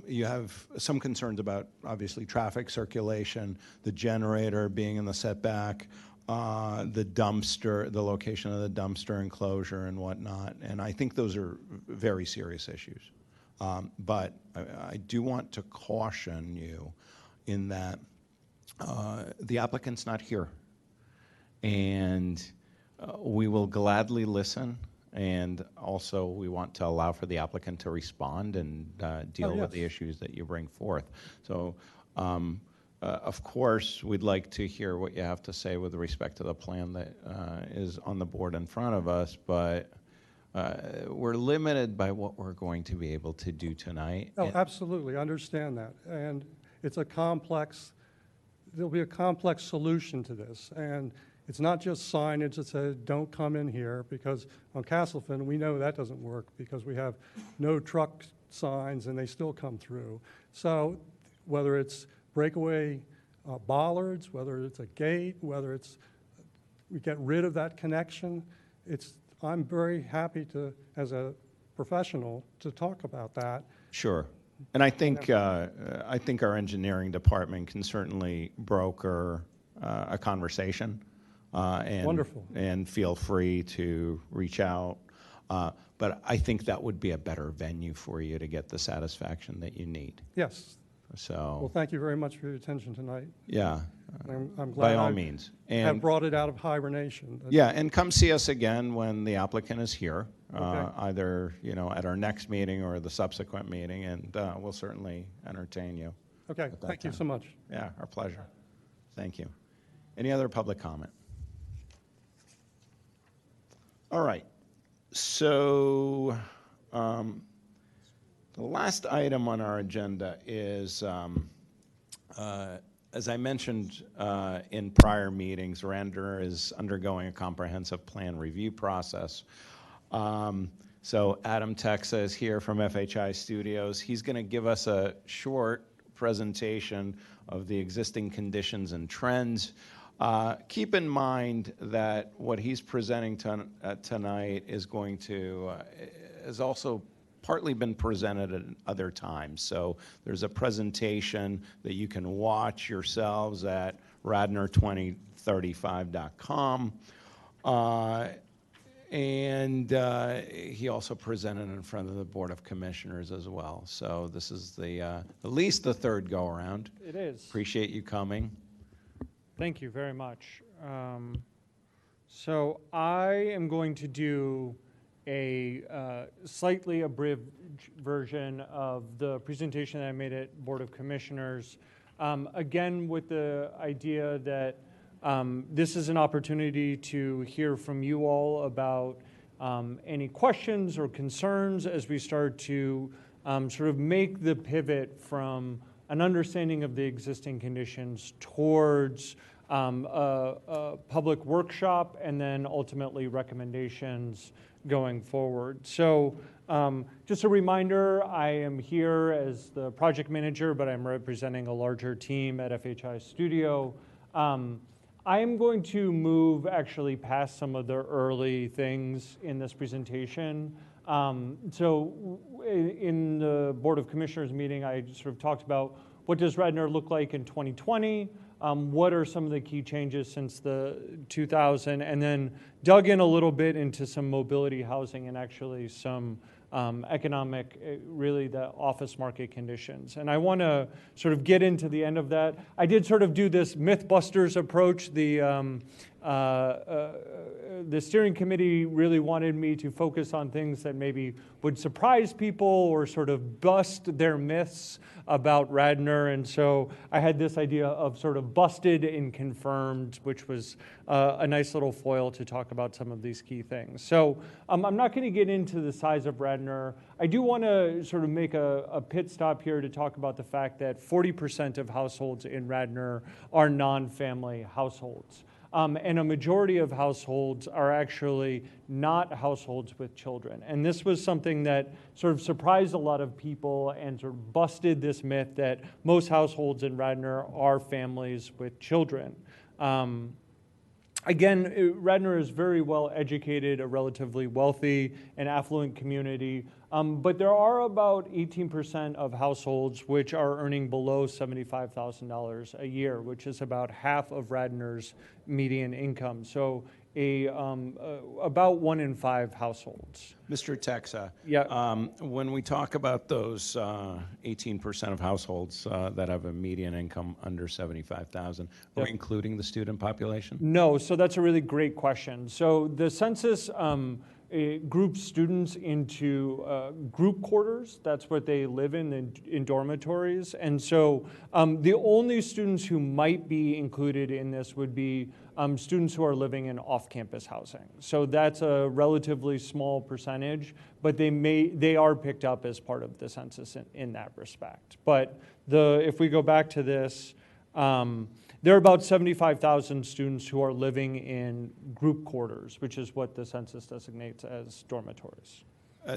Speaker 1: you have some concerns about, obviously, traffic circulation, the generator being in the setback, the dumpster, the location of the dumpster enclosure and whatnot, and I think those are very serious issues. But I do want to caution you in that the applicant's not here, and we will gladly listen, and also we want to allow for the applicant to respond and deal with the issues that you bring forth. So, of course, we'd like to hear what you have to say with respect to the plan that is on the board in front of us, but we're limited by what we're going to be able to do tonight.
Speaker 15: Oh, absolutely, I understand that. And it's a complex, there'll be a complex solution to this. And it's not just signage that says, don't come in here, because on Castlefin, we know that doesn't work because we have no truck signs and they still come through. So whether it's breakaway bollards, whether it's a gate, whether it's, we get rid of that connection, I'm very happy to, as a professional, to talk about that.
Speaker 1: Sure. And I think our engineering department can certainly broker a conversation. And,
Speaker 15: Wonderful.
Speaker 1: And feel free to reach out. But I think that would be a better venue for you to get the satisfaction that you need.
Speaker 15: Yes.
Speaker 1: So.
Speaker 15: Well, thank you very much for your attention tonight.
Speaker 1: Yeah.
Speaker 15: I'm glad
Speaker 1: By all
Speaker 15: I
Speaker 1: means.
Speaker 15: have
Speaker 1: And
Speaker 15: brought it out of hibernation.
Speaker 1: yeah, and come see us again when the applicant is here,
Speaker 15: Okay.
Speaker 1: either, at our next meeting or the subsequent meeting, and we'll certainly entertain you.
Speaker 15: Okay,
Speaker 1: at that
Speaker 15: thank you
Speaker 1: time.
Speaker 15: so much.
Speaker 1: Yeah, our pleasure. Thank you. Any other public comment? All right. So the last item on our agenda is, as I mentioned in prior meetings, Radnor is undergoing a comprehensive plan review process. So Adam Texa is here from FHI Studios. He's going to give us a short presentation of the existing conditions and trends. Keep in mind that what he's presenting tonight is going to, is also partly been presented at other times. So there's a presentation that you can watch yourselves at radnor2035.com. And he also presented in front of the Board of Commissioners as well. So this is the at least the third go-around.
Speaker 16: It is.
Speaker 1: Appreciate you coming.
Speaker 16: Thank you very much. So I am going to do a slightly abridged version of the presentation that I made at Board of Commissioners. Again, with the idea that this is an opportunity to hear from you all about any questions or concerns as we start to sort of make the pivot from an understanding of the existing conditions towards a public workshop and then ultimately recommendations going forward. So just a reminder, I am here as the project manager, but I'm representing a larger team at FHI Studio. I am going to move actually past some of the early things in this presentation. So in the Board of Commissioners meeting, I sort of talked about what does Radnor look like in 2020? What are some of the key changes since the 2000? And then dug in a little bit into some mobility housing and actually some economic, really the office market conditions. And I want to sort of get into the end of that. I did sort of do this Mythbusters approach. The steering committee really wanted me to focus on things that maybe would surprise people or sort of bust their myths about Radnor. And so I had this idea of sort of busted and confirmed, which was a nice little foil to talk about some of these key things. So I'm not going to get into the size of Radnor. I do want to sort of make a pit stop here to talk about the fact that 40% of households in Radnor are non-family households. And a majority of households are actually not households with children. And this was something that sort of surprised a lot of people and sort of busted this myth that most households in Radnor are families with children. Again, Radnor is very well educated, a relatively wealthy and affluent community, but there are about 18% of households which are earning below $75,000 a year, which is about half of Radnor's median income. So about 1 in 5 households.
Speaker 1: Mr. Texa,
Speaker 16: Yeah.
Speaker 1: when we talk about those 18% of households that have a median income under $75,000, are we including the student population?
Speaker 16: No, so that's a really great question. So the census groups students into group quarters. That's what they live in dormitories. And so the only students who might be included in this would be students who are living in off-campus housing. So that's a relatively small percentage, but they are picked up as part of the census in that respect. But if we go back to this, there are about 75,000 students who are living in group quarters, which is what the census designates as dormitories.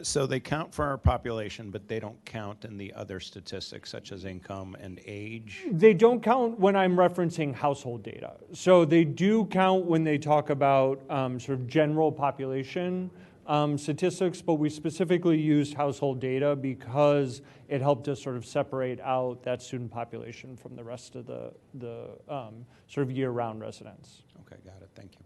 Speaker 1: So they count for our population, but they don't count in the other statistics such as income and age?
Speaker 16: They don't count when I'm referencing household data. So they do count when they talk about sort of general population statistics, but we specifically used household data because it helped us sort of separate out that student population from the rest of the sort of year-round residents.
Speaker 1: Okay, got it. Thank you.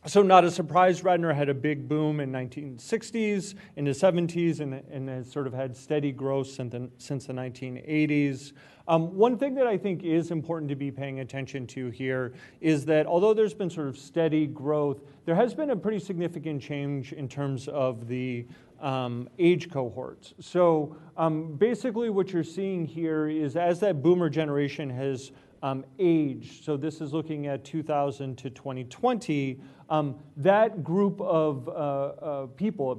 Speaker 16: So not a surprise, Radnor had a big boom in 1960s, in the 70s, and has sort of had steady growth since the 1980s. One thing that I think is important to be paying attention to here is that although there's been sort of steady growth, there has been a pretty significant change in terms of the age cohorts. So basically what you're seeing here is as that boomer generation has aged, so this is looking at 2000 to 2020, that group of people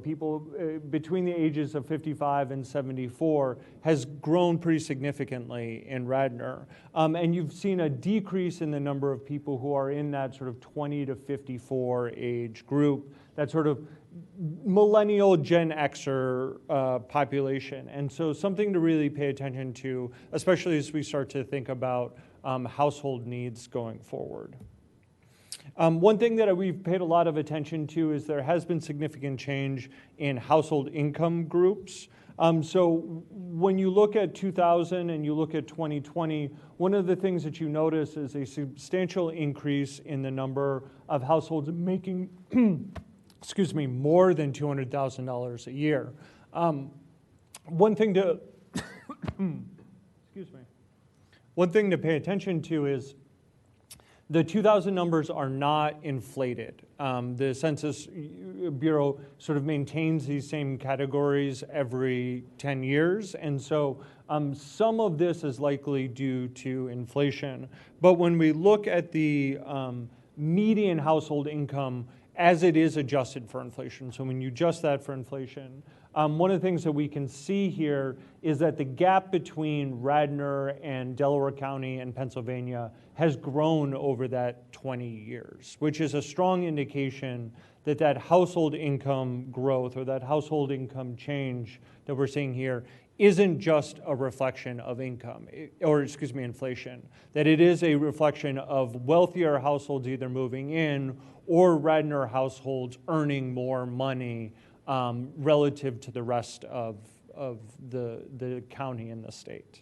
Speaker 16: between the ages of 55 and 74 has grown pretty significantly in Radnor. And you've seen a decrease in the number of people who are in that sort of 20 to 54 age group, that sort of millennial Gen Xer population. And so something to really pay attention to, especially as we start to think about household needs going forward. One thing that we've paid a lot of attention to is there has been significant change in household income groups. So when you look at 2000 and you look at 2020, one of the things that you notice is a substantial increase in the number of households making excuse me, more than $200,000 a year. One thing to excuse me. One thing to pay attention to is the 2000 numbers are not inflated. The Census Bureau sort of maintains these same categories every 10 years, and so some of this is likely due to inflation. But when we look at the median household income as it is adjusted for inflation, so when you adjust that for inflation, one of the things that we can see here is that the gap between Radnor and Delaware County and Pennsylvania has grown over that 20 years, which is a strong indication that that household income growth or that household income change that we're seeing here isn't just a reflection of income, or excuse me, inflation, that it is a reflection of wealthier households either moving in or Radnor households earning more money relative to the rest of the county and the state.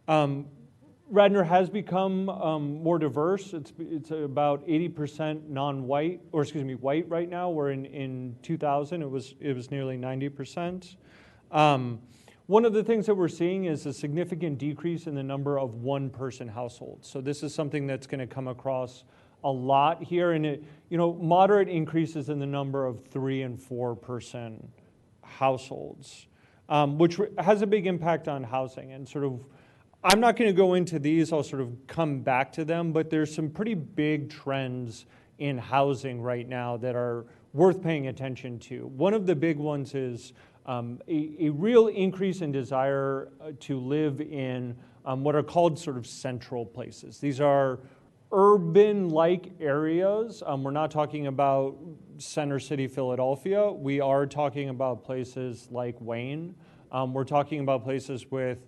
Speaker 16: Radnor has become more diverse. It's about 80% non-white, or excuse me, white right now. Where in 2000 it was nearly 90%. One of the things that we're seeing is a significant decrease in the number of one-person households. So this is something that's going to come across a lot here, and moderate increases in the number of 3- and 4-person households, which has a big impact on housing. And sort of, I'm not going to go into these. I'll sort of come back to them, but there's some pretty big trends in housing right now that are worth paying attention to. One of the big ones is a real increase in desire to live in what are called sort of central places. These are urban-like areas. We're not talking about Center City, Philadelphia. We are talking about places like Wayne. We're talking about places with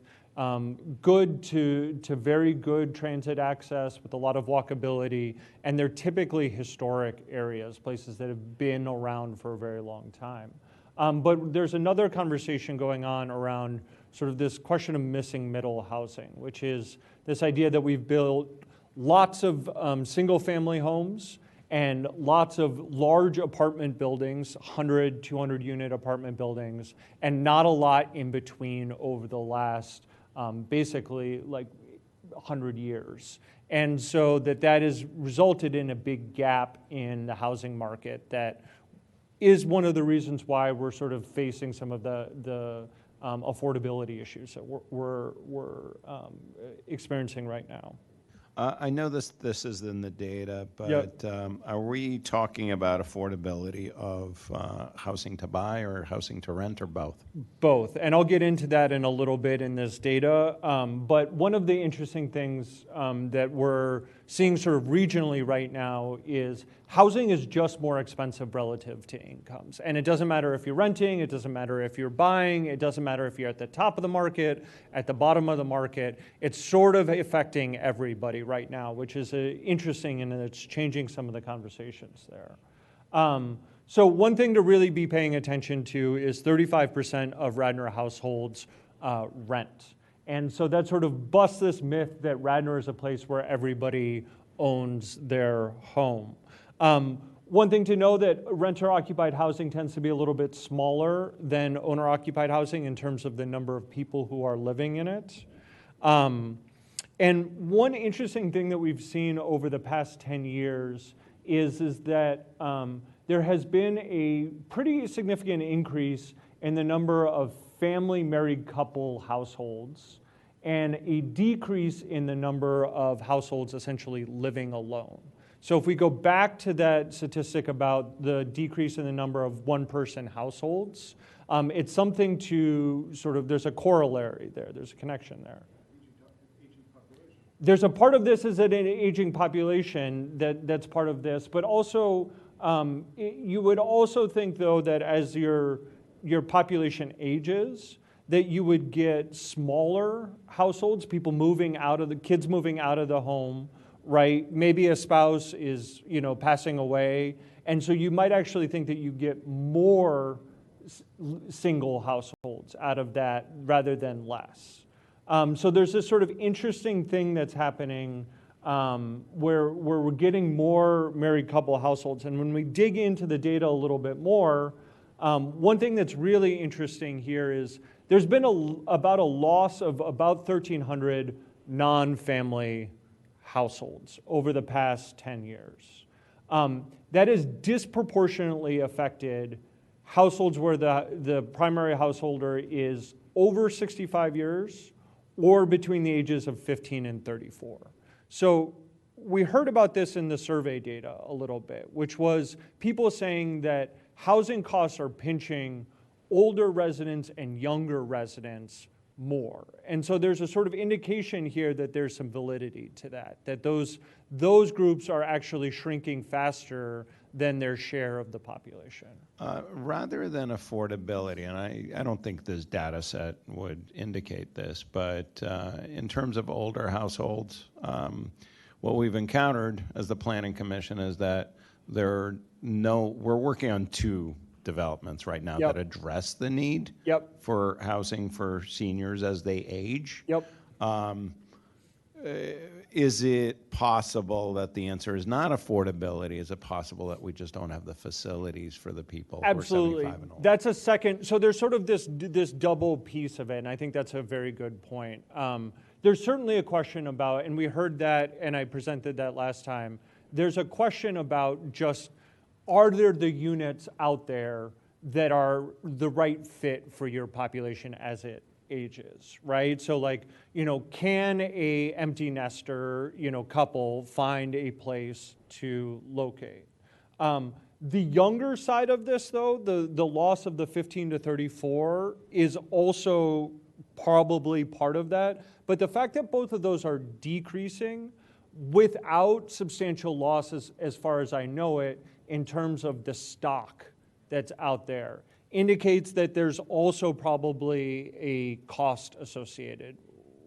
Speaker 16: good to very good transit access with a lot of walkability, and they're typically historic areas, places that have been around for a very long time. But there's another conversation going on around sort of this question of missing middle housing, which is this idea that we've built lots of single-family homes and lots of large apartment buildings, 100, 200-unit apartment buildings, and not a lot in between over the last basically like 100 years. And so that has resulted in a big gap in the housing market that is one of the reasons why we're sort of facing some of the affordability issues that we're experiencing right now.
Speaker 1: I know this is in the data, but
Speaker 16: Yep.
Speaker 1: Are we talking about affordability of housing to buy or housing to rent, or both?
Speaker 16: Both, and I'll get into that in a little bit in this data. But one of the interesting things that we're seeing sort of regionally right now is housing is just more expensive relative to incomes. And it doesn't matter if you're renting, it doesn't matter if you're buying, it doesn't matter if you're at the top of the market, at the bottom of the market. It's sort of affecting everybody right now, which is interesting, and it's changing some of the conversations there. So one thing to really be paying attention to is 35% of Radnor households rent. And so that sort of busts this myth that Radnor is a place where everybody owns their home. One thing to know that renter-occupied housing tends to be a little bit smaller than owner-occupied housing in terms of the number of people who are living in it. And one interesting thing that we've seen over the past 10 years is that there has been a pretty significant increase in the number of family married couple households and a decrease in the number of households essentially living alone. So if we go back to that statistic about the decrease in the number of one-person households, it's something to sort of, there's a corollary there, there's a connection there. There's a part of this is that an aging population that's part of this, but also you would also think though that as your population ages, that you would get smaller households, people moving out of the, kids moving out of the home, right? Maybe a spouse is, passing away. And so you might actually think that you get more single households out of that rather than less. So there's this sort of interesting thing that's happening where we're getting more married couple households. And when we dig into the data a little bit more, one thing that's really interesting here is there's been about a loss of about 1,300 non-family households over the past 10 years. That has disproportionately affected households where the primary householder is over 65 years or between the ages of 15 and 34. So we heard about this in the survey data a little bit, which was people saying that housing costs are pinching older residents and younger residents more. And so there's a sort of indication here that there's some validity to that those groups are actually shrinking faster than their share of the population.
Speaker 1: Rather than affordability, and I don't think this data set would indicate this, but in terms of older households, what we've encountered as the Planning Commission is that we're working on two developments right now that address the need for housing for seniors as they age. Is it possible that the answer is not affordability? Is it possible that we just don't have the facilities for the people who are 75 and older?
Speaker 16: That's a second. So there's sort of this double piece of it, and I think that's a very good point. There's certainly a question about, and we heard that, and I presented that last time, there's a question about just, are there the units out there that are the right fit for your population as it ages, right? So like, can a empty nester, couple find a place to locate? The younger side of this though, the loss of the 15 to 34 is also probably part of that. But the fact that both of those are decreasing without substantial losses, as far as I know it, in terms of the stock that's out there, indicates that there's also probably a cost associated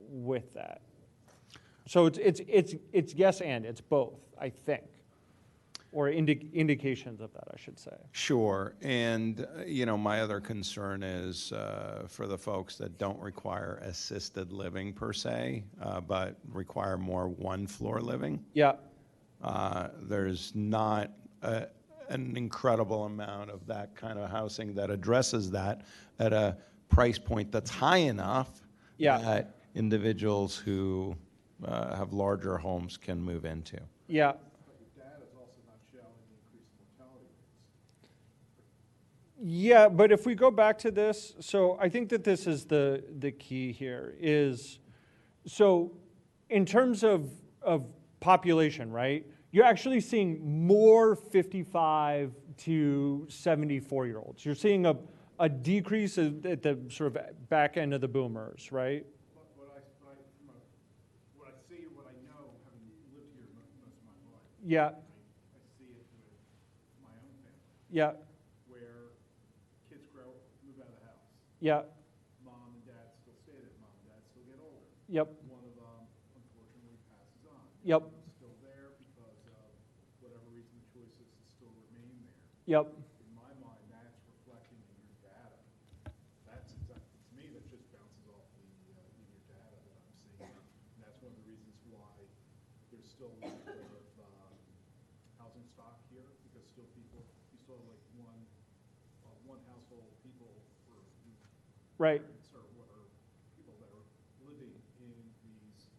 Speaker 16: with that. So it's yes and, it's both, I think, or indications of that, I should say.
Speaker 1: Sure, and my other concern is for the folks that don't require assisted living per se, but require more one-floor living. There's not an incredible amount of that kind of housing that addresses that at a price point that's high enough that individuals who have larger homes can move into.
Speaker 16: Yeah, but if we go back to this, so I think that this is the key here is, so in terms of population, right? You're actually seeing more 55 to 74-year-olds. You're seeing a decrease at the sort of back end of the boomers, right?
Speaker 2: What I see, what I know, having lived here most of my life, I see it with my own family. Where kids move out of the house. Mom and dad still stay there. Mom and dad still get older. One of them, unfortunately, passes on. Still there because of whatever reason the choice is to still remain there. In my mind, that's reflecting in your data. That's exactly, to me, that just bounces off in your data that I'm seeing. And that's one of the reasons why there's still a lot of still have like one household people or
Speaker 16: Right.
Speaker 2: parents or what are people that are living in these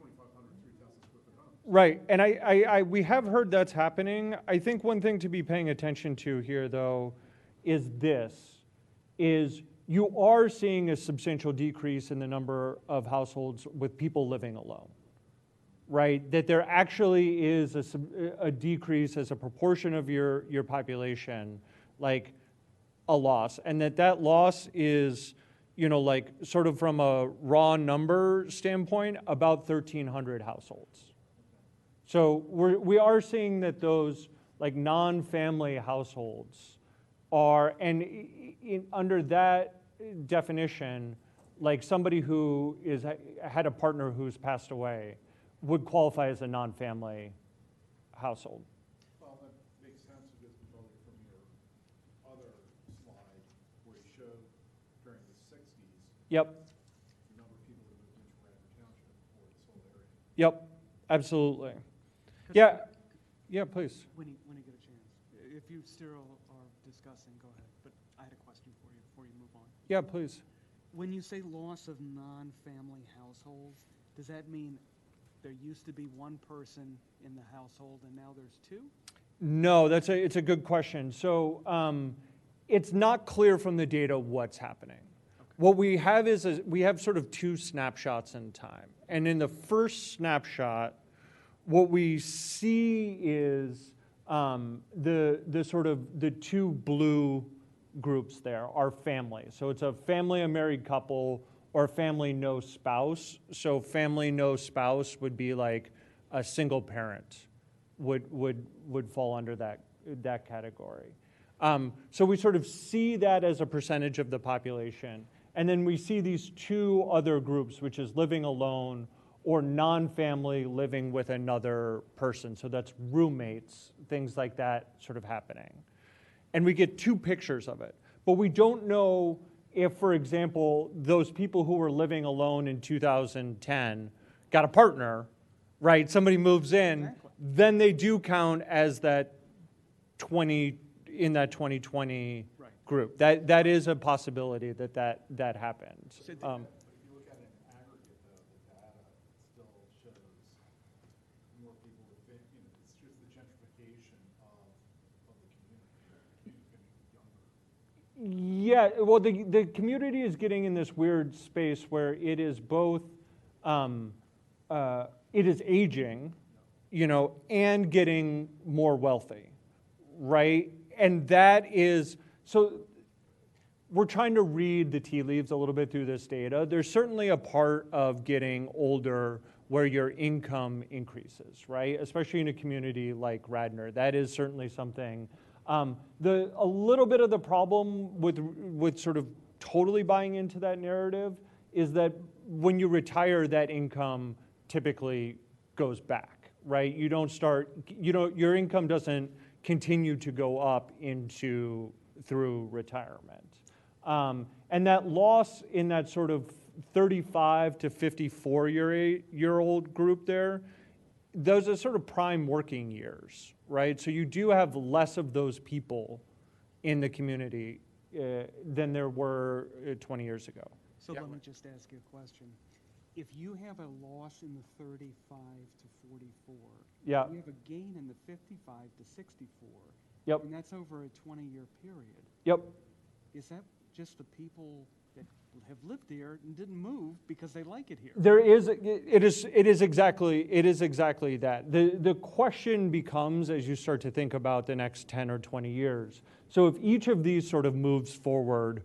Speaker 2: 2,500, 3,000 square foot homes.
Speaker 16: Right, and we have heard that's happening. I think one thing to be paying attention to here, though, is you are seeing a substantial decrease in the number of households with people living alone, right? That there actually is a decrease as a proportion of your population, like a loss, and that loss is, like sort of from a raw number standpoint, about 1,300 households. So we are seeing that those like non-family households are, and under that definition, like somebody who had a partner who's passed away would qualify as a non-family household.
Speaker 2: Well, that makes sense because from your other slide where you showed during the 60s,
Speaker 16: Yep.
Speaker 2: the number of people that moved into Radnor Township or this whole area.
Speaker 16: Yep, absolutely. Yeah, please.
Speaker 17: When you get a chance. If you still are discussing, go ahead. But I had a question for you before you move on.
Speaker 16: Yeah, please.
Speaker 17: When you say loss of non-family households, does that mean there used to be one person in the household and now there's two?
Speaker 16: No, it's a good question. So it's not clear from the data what's happening. Okay. What we have is we have sort of two snapshots in time. And in the first snapshot, what we see is the sort of the two blue groups there are families. So it's a family, a married couple, or family no spouse. So family no spouse would be like a single parent would fall under that category. So we sort of see that as a percentage of the population. And then we see these two other groups, which is living alone or non-family living with another person. So that's roommates, things like that sort of happening. And we get two pictures of it. But we don't know if, for example, those people who were living alone in 2010 got a partner, right? Somebody moves in, exactly. Then they do count as that 2020 right. group. That is a possibility that happened.
Speaker 2: So if you look at it in aggregate, though, the data still shows more people with, it's just the gentrification of the community. The community's getting younger.
Speaker 16: Yeah, well, the community is getting in this weird space where it is both, it is aging, and getting more wealthy, right? And that is, so we're trying to read the tea leaves a little bit through this data. There's certainly a part of getting older where your income increases, right? Especially in a community like Radnor. That is certainly something. A little bit of the problem with sort of totally buying into that narrative is that when you retire, that income typically goes back, right? You don't start, your income doesn't continue to go up through retirement. And that loss in that sort of 35 to 54-year-old group there, those are sort of prime working years, right? So you do have less of those people in the community than there were 20 years ago.
Speaker 17: So let me just ask you a question. If you have a loss in the 35 to 44,
Speaker 16: yeah.
Speaker 17: you have a gain in the 55 to 64,
Speaker 16: yep.
Speaker 17: and that's over a 20-year period.
Speaker 16: Yep.
Speaker 17: Is that just the people that have lived here and didn't move because they like it here?
Speaker 16: It is exactly that. The question becomes, as you start to think about the next 10 or 20 years, so if each of these sort of moves forward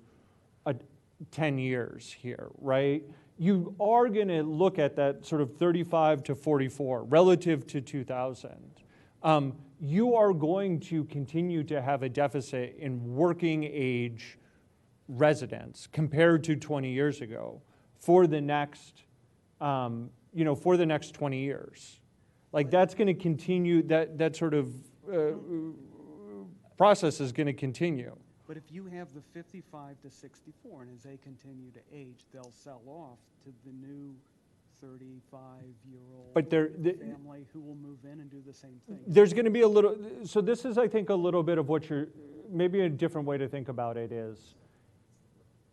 Speaker 16: 10 years here, right? You are going to look at that sort of 35 to 44 relative to 2000. You are going to continue to have a deficit in working age residents compared to 20 years ago for the next, for the next 20 years. Like that's going to continue, that sort of process is going to continue.
Speaker 17: But if you have the 55 to 64, and as they continue to age, they'll sell off to the new 35-year-old
Speaker 16: But
Speaker 17: family who will move in and do the same thing.
Speaker 16: there's going to be a little, so this is, I think, a little bit of what you're, maybe a different way to think about it is,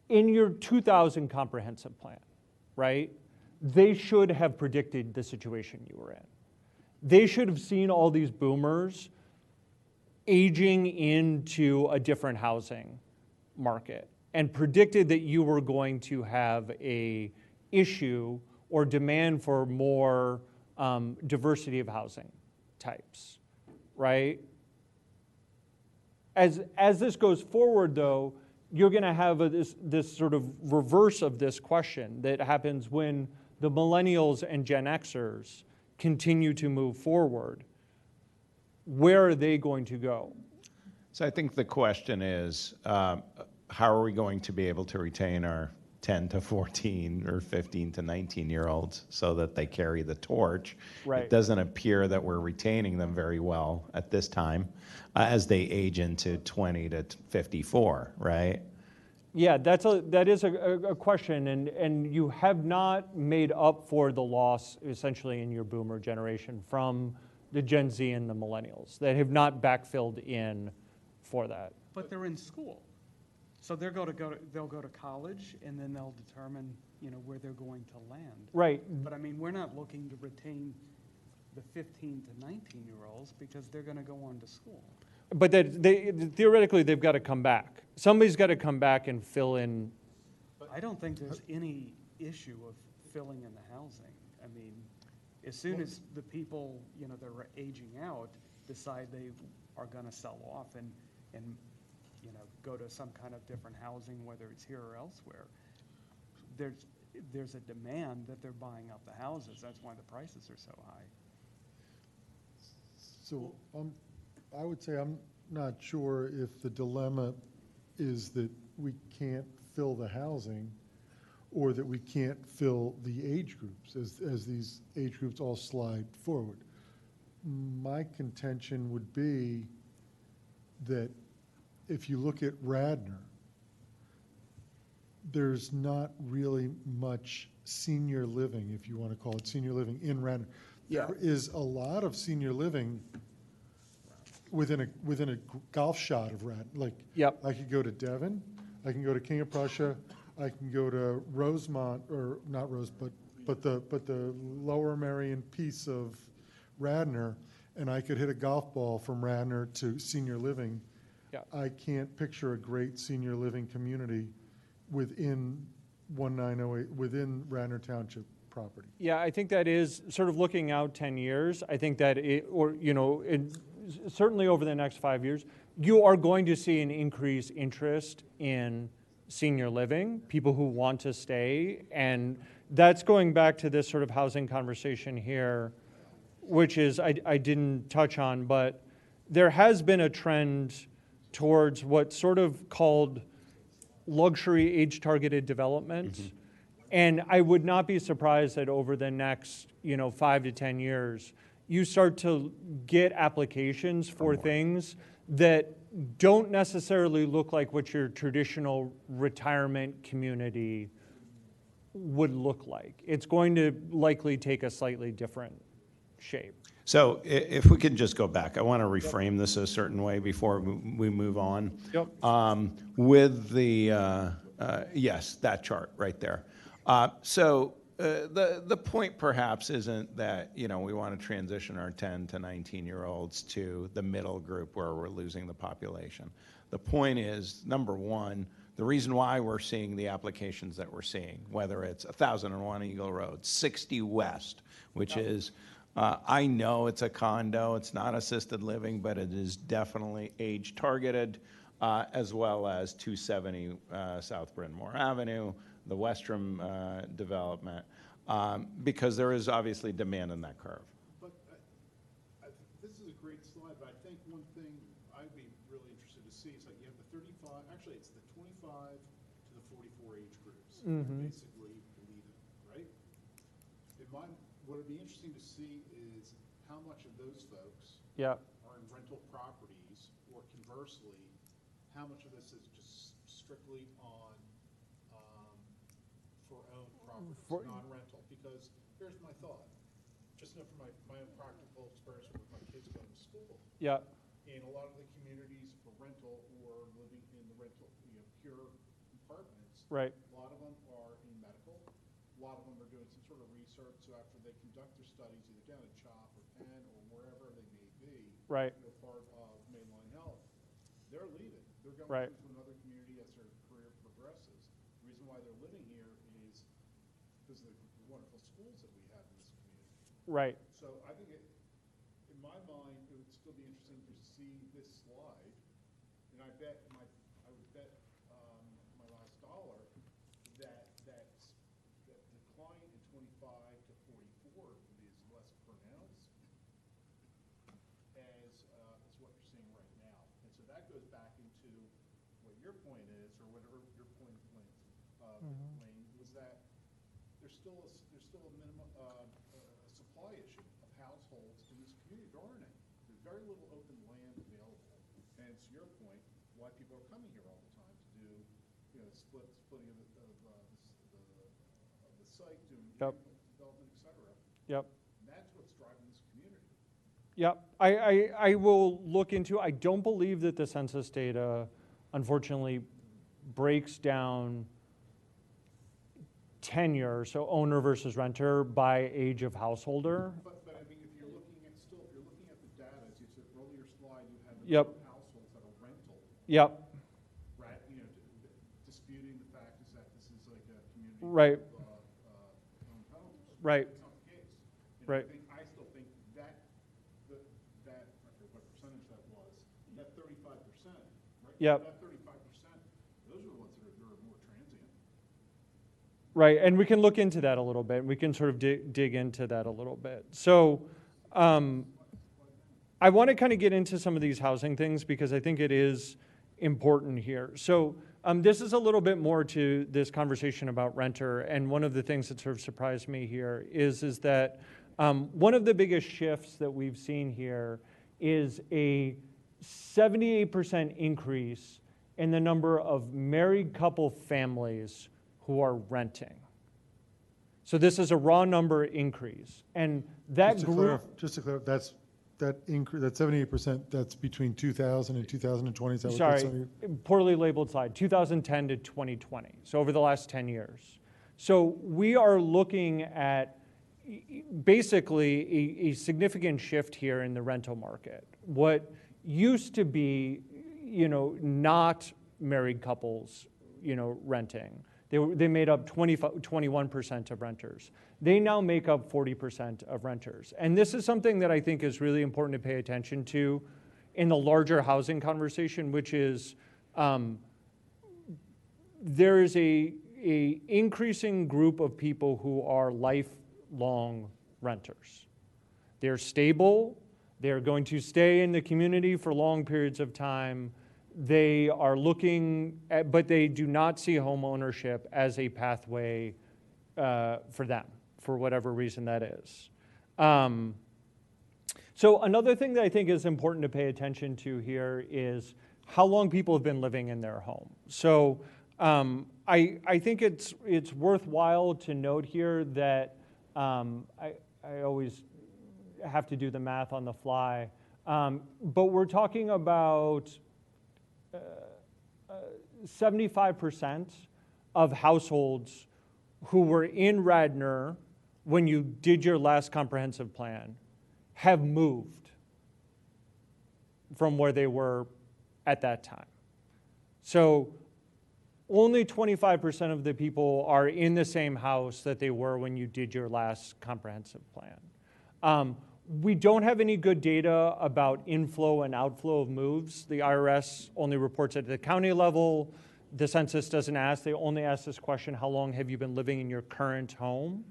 Speaker 16: in your 2000 comprehensive plan, right, they should have predicted the situation you were in. They should have seen all these boomers aging into a different housing market and predicted that you were going to have a issue or demand for more diversity of housing types, right? As this goes forward, though, you're going to have this sort of reverse of this question that happens when the millennials and Gen Xers continue to move forward. Where are they going to go?
Speaker 1: So I think the question is, how are we going to be able to retain our 10 to 14 or 15 to 19-year-olds so that they carry the torch?
Speaker 16: Right.
Speaker 1: It doesn't appear that we're retaining them very well at this time as they age into 20 to 54, right?
Speaker 16: Yeah, that is a question, and you have not made up for the loss essentially in your boomer generation from the Gen Z and the millennials that have not backfilled in for that.
Speaker 17: But they're in school. So they'll go to college, and then they'll determine, where they're going to land.
Speaker 16: Right.
Speaker 17: But I mean, we're not looking to retain the 15 to 19-year-olds because they're going to go on to school.
Speaker 16: But theoretically, they've got to come back. Somebody's got to come back and fill in.
Speaker 17: I don't think there's any issue of filling in the housing. I mean, as soon as the people, that are aging out decide they are going to sell off and go to some kind of different housing, whether it's here or elsewhere, there's a demand that they're buying up the houses. That's why the prices are so high.
Speaker 18: So I would say I'm not sure if the dilemma is that we can't fill the housing or that we can't fill the age groups as these age groups all slide forward. My contention would be that if you look at Radnor, there's not really much senior living, if you want to call it senior living, in Radnor.
Speaker 16: Yeah.
Speaker 18: There is a lot of senior living within a golf shot of Radnor. Like,
Speaker 16: yep.
Speaker 18: I could go to Devon, I can go to King of Prussia, I can go to Rosemont, or not Rose, but the Lower Merion piece of Radnor, and I could hit a golf ball from Radnor to senior living.
Speaker 16: Yeah.
Speaker 18: I can't picture a great senior living community within 1908, within Radnor Township property.
Speaker 16: Yeah, I think that is sort of looking out 10 years. I think that certainly over the next 5 years, you are going to see an increased interest in senior living, people who want to stay. And that's going back to this sort of housing conversation here, which is, I didn't touch on, but there has been a trend towards what's sort of called luxury age-targeted development. Mm-hmm. And I would not be surprised that over the next, 5 to 10 years, you start to get applications for things that don't necessarily look like what your traditional retirement community would look like. It's going to likely take a slightly different shape.
Speaker 1: So if we can just go back, I want to reframe this a certain way before we move on.
Speaker 16: Yep.
Speaker 1: With the, yes, that chart right there. The point perhaps isn't that, we want to transition our 10 to 19-year-olds to the middle group where we're losing the population. The point is, number one, the reason why we're seeing the applications that we're seeing, whether it's 1001 Eagle Road, 60 West, which is, I know it's a condo, it's not assisted living, but it is definitely age targeted, as well as 270 South Bryn Mawr Avenue, the Westrom development, because there is obviously demand in that curve.
Speaker 2: But this is a great slide, but I think one thing I'd be really interested to see is like you have the 35, actually it's the 25 to the 44 age groups, basically leave it, right? What would be interesting to see is how much of those folks are in rental properties, or conversely, how much of this is just strictly on for owned properties, non-rental. Because here's my thought, just know from my own practical experience with my kids going to school.
Speaker 16: Yeah,
Speaker 2: In a lot of the communities for rental or living in the rental, pure apartments.
Speaker 16: right,
Speaker 2: A lot of them are in medical. A lot of them are doing some sort of research, so after they conduct their studies, either down at CHOP or Penn or wherever they may be,
Speaker 16: right,
Speaker 2: they're part of mainline health, they're leaving. They're going
Speaker 16: right.
Speaker 2: to another community as their career progresses. The reason why they're living here is because of the wonderful schools that we have in this community.
Speaker 16: Right.
Speaker 2: So I think in my mind, it would still be interesting to see this slide, and I would bet my last dollar that the decline in 25 to 44 is less pronounced as what you're seeing right now. And so that goes back into what your point is, or whatever your point, Lane, was that there's still a minimum a supply issue of households in this community. There aren't any. There's very little open land available, and to your point, why people are coming here all the time to do, splitting of the site, doing development, et cetera.
Speaker 16: Yep.
Speaker 2: And that's what's driving this community.
Speaker 16: Yep. I will look into, I don't believe that the census data, unfortunately, breaks down tenure, so owner versus renter, by age of householder.
Speaker 2: But I mean, if you're looking at the data, as you said earlier slide, you had the
Speaker 16: Yep.
Speaker 2: number of households that are rental.
Speaker 16: Yep.
Speaker 2: Right, disputing the fact is that this is like a community.
Speaker 16: Right.
Speaker 2: Owned homes.
Speaker 16: Right.
Speaker 2: That's not the case. And
Speaker 16: Right.
Speaker 2: I still think that, I forget what percentage that was, that 35%, right?
Speaker 16: Yep.
Speaker 2: That 35%, those are the ones that are more transient.
Speaker 16: Right, and we can look into that a little bit. We can sort of dig into that a little bit. So I want to kind of get into some of these housing things because I think it is important here. So this is a little bit more to this conversation about renter, and one of the things that sort of surprised me here is that one of the biggest shifts that we've seen here is a 78% increase in the number of married couple families who are renting. So this is a raw number increase. And that group...
Speaker 18: Just to clarify, that increase, that 78%, that's between 2000 and 2020, is that what that's
Speaker 16: Sorry,
Speaker 18: on your-
Speaker 16: poorly labeled slide, 2010 to 2020, so over the last 10 years. So we are looking at basically a significant shift here in the rental market. What used to be, not married couples, renting, they made up 21% of renters. They now make up 40% of renters. And this is something that I think is really important to pay attention to in the larger housing conversation, which is there is a increasing group of people who are lifelong renters. They're stable, they're going to stay in the community for long periods of time. They are looking at, but they do not see home ownership as a pathway for them, for whatever reason that is. So another thing that I think is important to pay attention to here is how long people have been living in their home. So I think it's worthwhile to note here that I always have to do the math on the fly, but we're talking about 75% of households who were in Radnor when you did your last comprehensive plan have moved from where they were at that time. So only 25% of the people are in the same house that they were when you did your last comprehensive plan. We don't have any good data about inflow and outflow of moves. The IRS only reports at the county level. The census doesn't ask. They only ask this question, how long have you been living in your current home?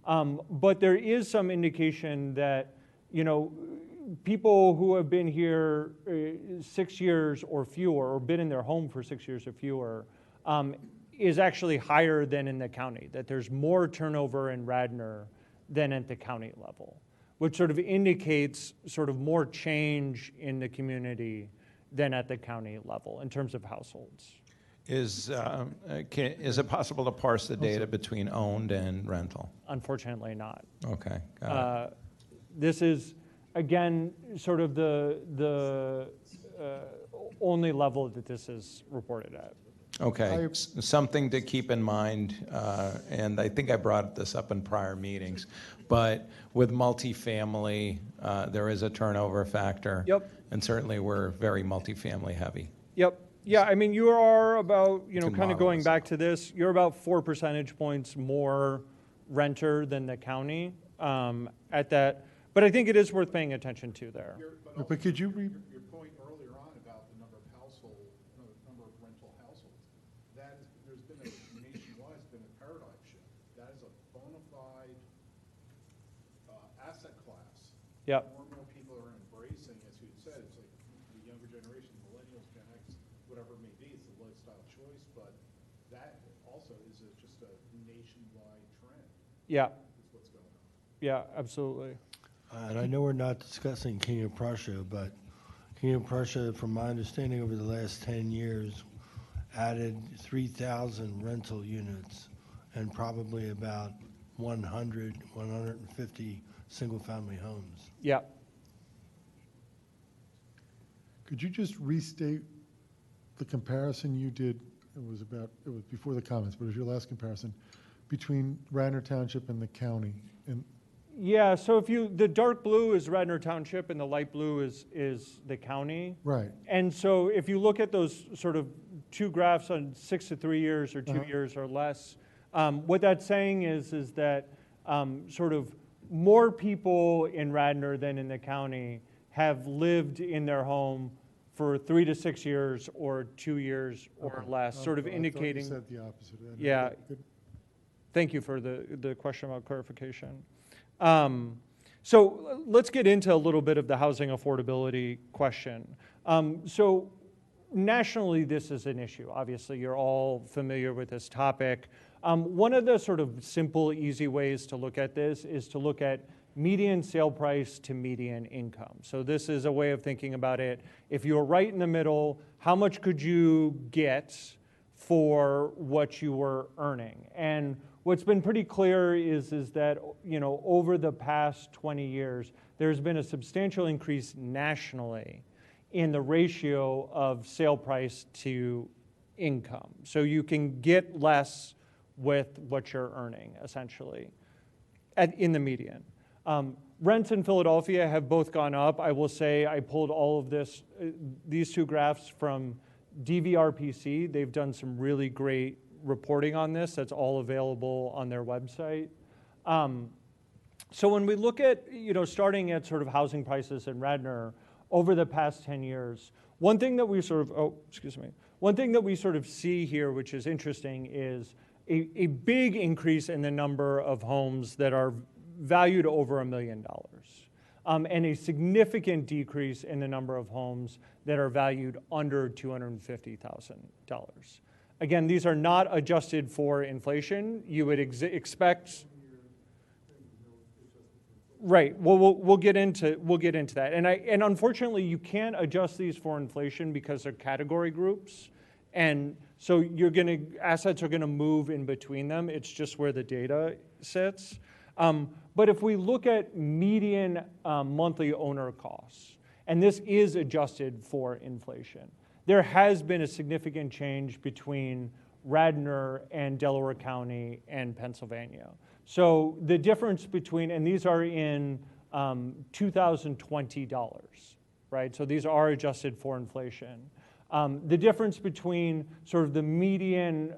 Speaker 16: But there is some indication that, people who have been here 6 years or fewer, or been in their home for 6 years or fewer, is actually higher than in the county, that there's more turnover in Radnor than at the county level, which sort of indicates sort of more change in the community than at the county level in terms of households.
Speaker 1: Is it possible to parse the data between owned and rental?
Speaker 16: Unfortunately not.
Speaker 1: Okay, got it.
Speaker 16: This is, again, sort of the only level that this is reported at.
Speaker 1: Okay, something to keep in mind, and I think I brought this up in prior meetings, but with multifamily, there is a turnover factor.
Speaker 16: Yep.
Speaker 1: And certainly we're very multifamily heavy.
Speaker 16: Yep. Yeah, I mean, you are about,
Speaker 1: Can
Speaker 16: kind
Speaker 1: model
Speaker 16: of going
Speaker 1: this
Speaker 16: back to this, you're about 4 percentage points more renter than the county at that. But I think it is worth paying attention to there.
Speaker 18: But could you read?
Speaker 2: Your point earlier on about the number of number of rental households, that is, there's been nationwide, it's been a paradigm shift. That is a bona fide asset class.
Speaker 16: Yep.
Speaker 2: More and more people are embracing, as you said, it's like the younger generation, millennials, Gen X, whatever it may be, it's a lifestyle choice, but that also is just a nationwide trend.
Speaker 16: Yeah.
Speaker 2: Is what's going on.
Speaker 16: Yeah, absolutely.
Speaker 8: And I know we're not discussing King of Prussia, but King of Prussia, from my understanding, over the last 10 years, added 3,000 rental units and probably about 150 single-family homes.
Speaker 16: Yeah.
Speaker 18: Could you just restate the comparison you did? It was before the comments, but it was your last comparison between Radnor Township and the county. And
Speaker 16: Yeah, so the dark blue is Radnor Township and the light blue is the county.
Speaker 18: right.
Speaker 16: And so if you look at those sort of two graphs on 6 to 3 years or 2 years or less, what that's saying is that sort of more people in Radnor than in the county have lived in their home for 3 to 6 years or 2 years or less, sort of indicating.
Speaker 18: I thought you said the opposite.
Speaker 16: Yeah. Thank you for the question about clarification. So let's get into a little bit of the housing affordability question. So nationally, this is an issue. Obviously, you're all familiar with this topic. One of the sort of simple, easy ways to look at this is to look at median sale price to median income. So this is a way of thinking about it. If you're right in the middle, how much could you get for what you were earning? And what's been pretty clear is that, over the past 20 years, there's been a substantial increase nationally in the ratio of sale price to income. So you can get less with what you're earning, essentially, in the median. Rents in Philadelphia have both gone up. I will say I pulled all of these two graphs from DVRPC. They've done some really great reporting on this. That's all available on their website. So when we look at, starting at sort of housing prices in Radnor over the past 10 years, one thing that we sort of see here, which is interesting, is a big increase in the number of homes that are valued over $1 million, and a significant decrease in the number of homes that are valued under $250,000. Again, these are not adjusted for inflation. You would expect. Right. Well, we'll get into that. And unfortunately, you can't adjust these for inflation because they're category groups, and so assets are gonna move in between them. It's just where the data sits. But if we look at median monthly owner costs, and this is adjusted for inflation, there has been a significant change between Radnor and Delaware County and Pennsylvania. So the difference between, and these are in 2020 dollars, right? So these are adjusted for inflation. The difference between sort of the median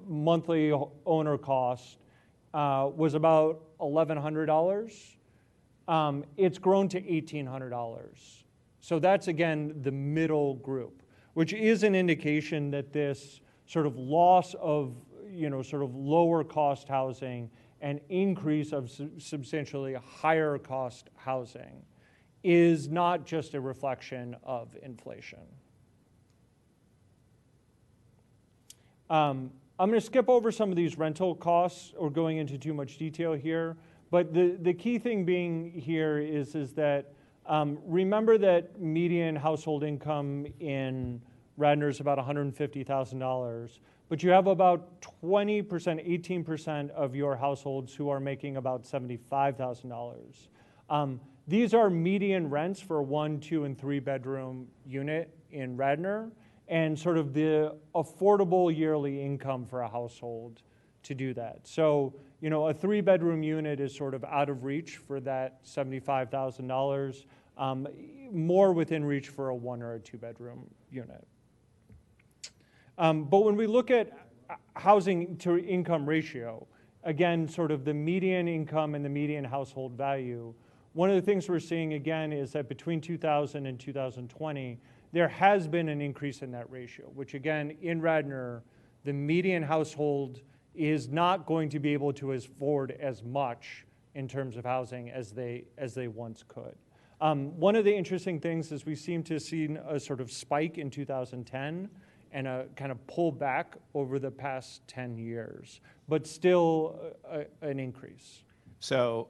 Speaker 16: monthly owner cost was about $1,100. It's grown to $1,800. So that's, again, the middle group, which is an indication that this sort of loss of, sort of lower cost housing and increase of substantially higher cost housing is not just a reflection of inflation. I'm going to skip over some of these rental costs or going into too much detail here, but the key thing being here is that remember that median household income in Radnor's about $150,000. But you have about 20%, 18% of your households who are making about $75,000. These are median rents for a 1, 2, and 3 bedroom unit in Radnor, and sort of the affordable yearly income for a household to do that. So, you know, a 3-bedroom unit is sort of out of reach for that $75,000, more within reach for a 1 or a 2-bedroom unit. But when we look at housing to income ratio, again, sort of the median income and the median household value, one of the things we're seeing again is that between 2000 and 2020, there has been an increase in that ratio, which again, in Radnor, the median household is not going to be able to afford as much in terms of housing as they once could. One of the interesting things is we seem to have seen a sort of spike in 2010 and a kind of pull back over the past 10 years, but still an increase.
Speaker 1: So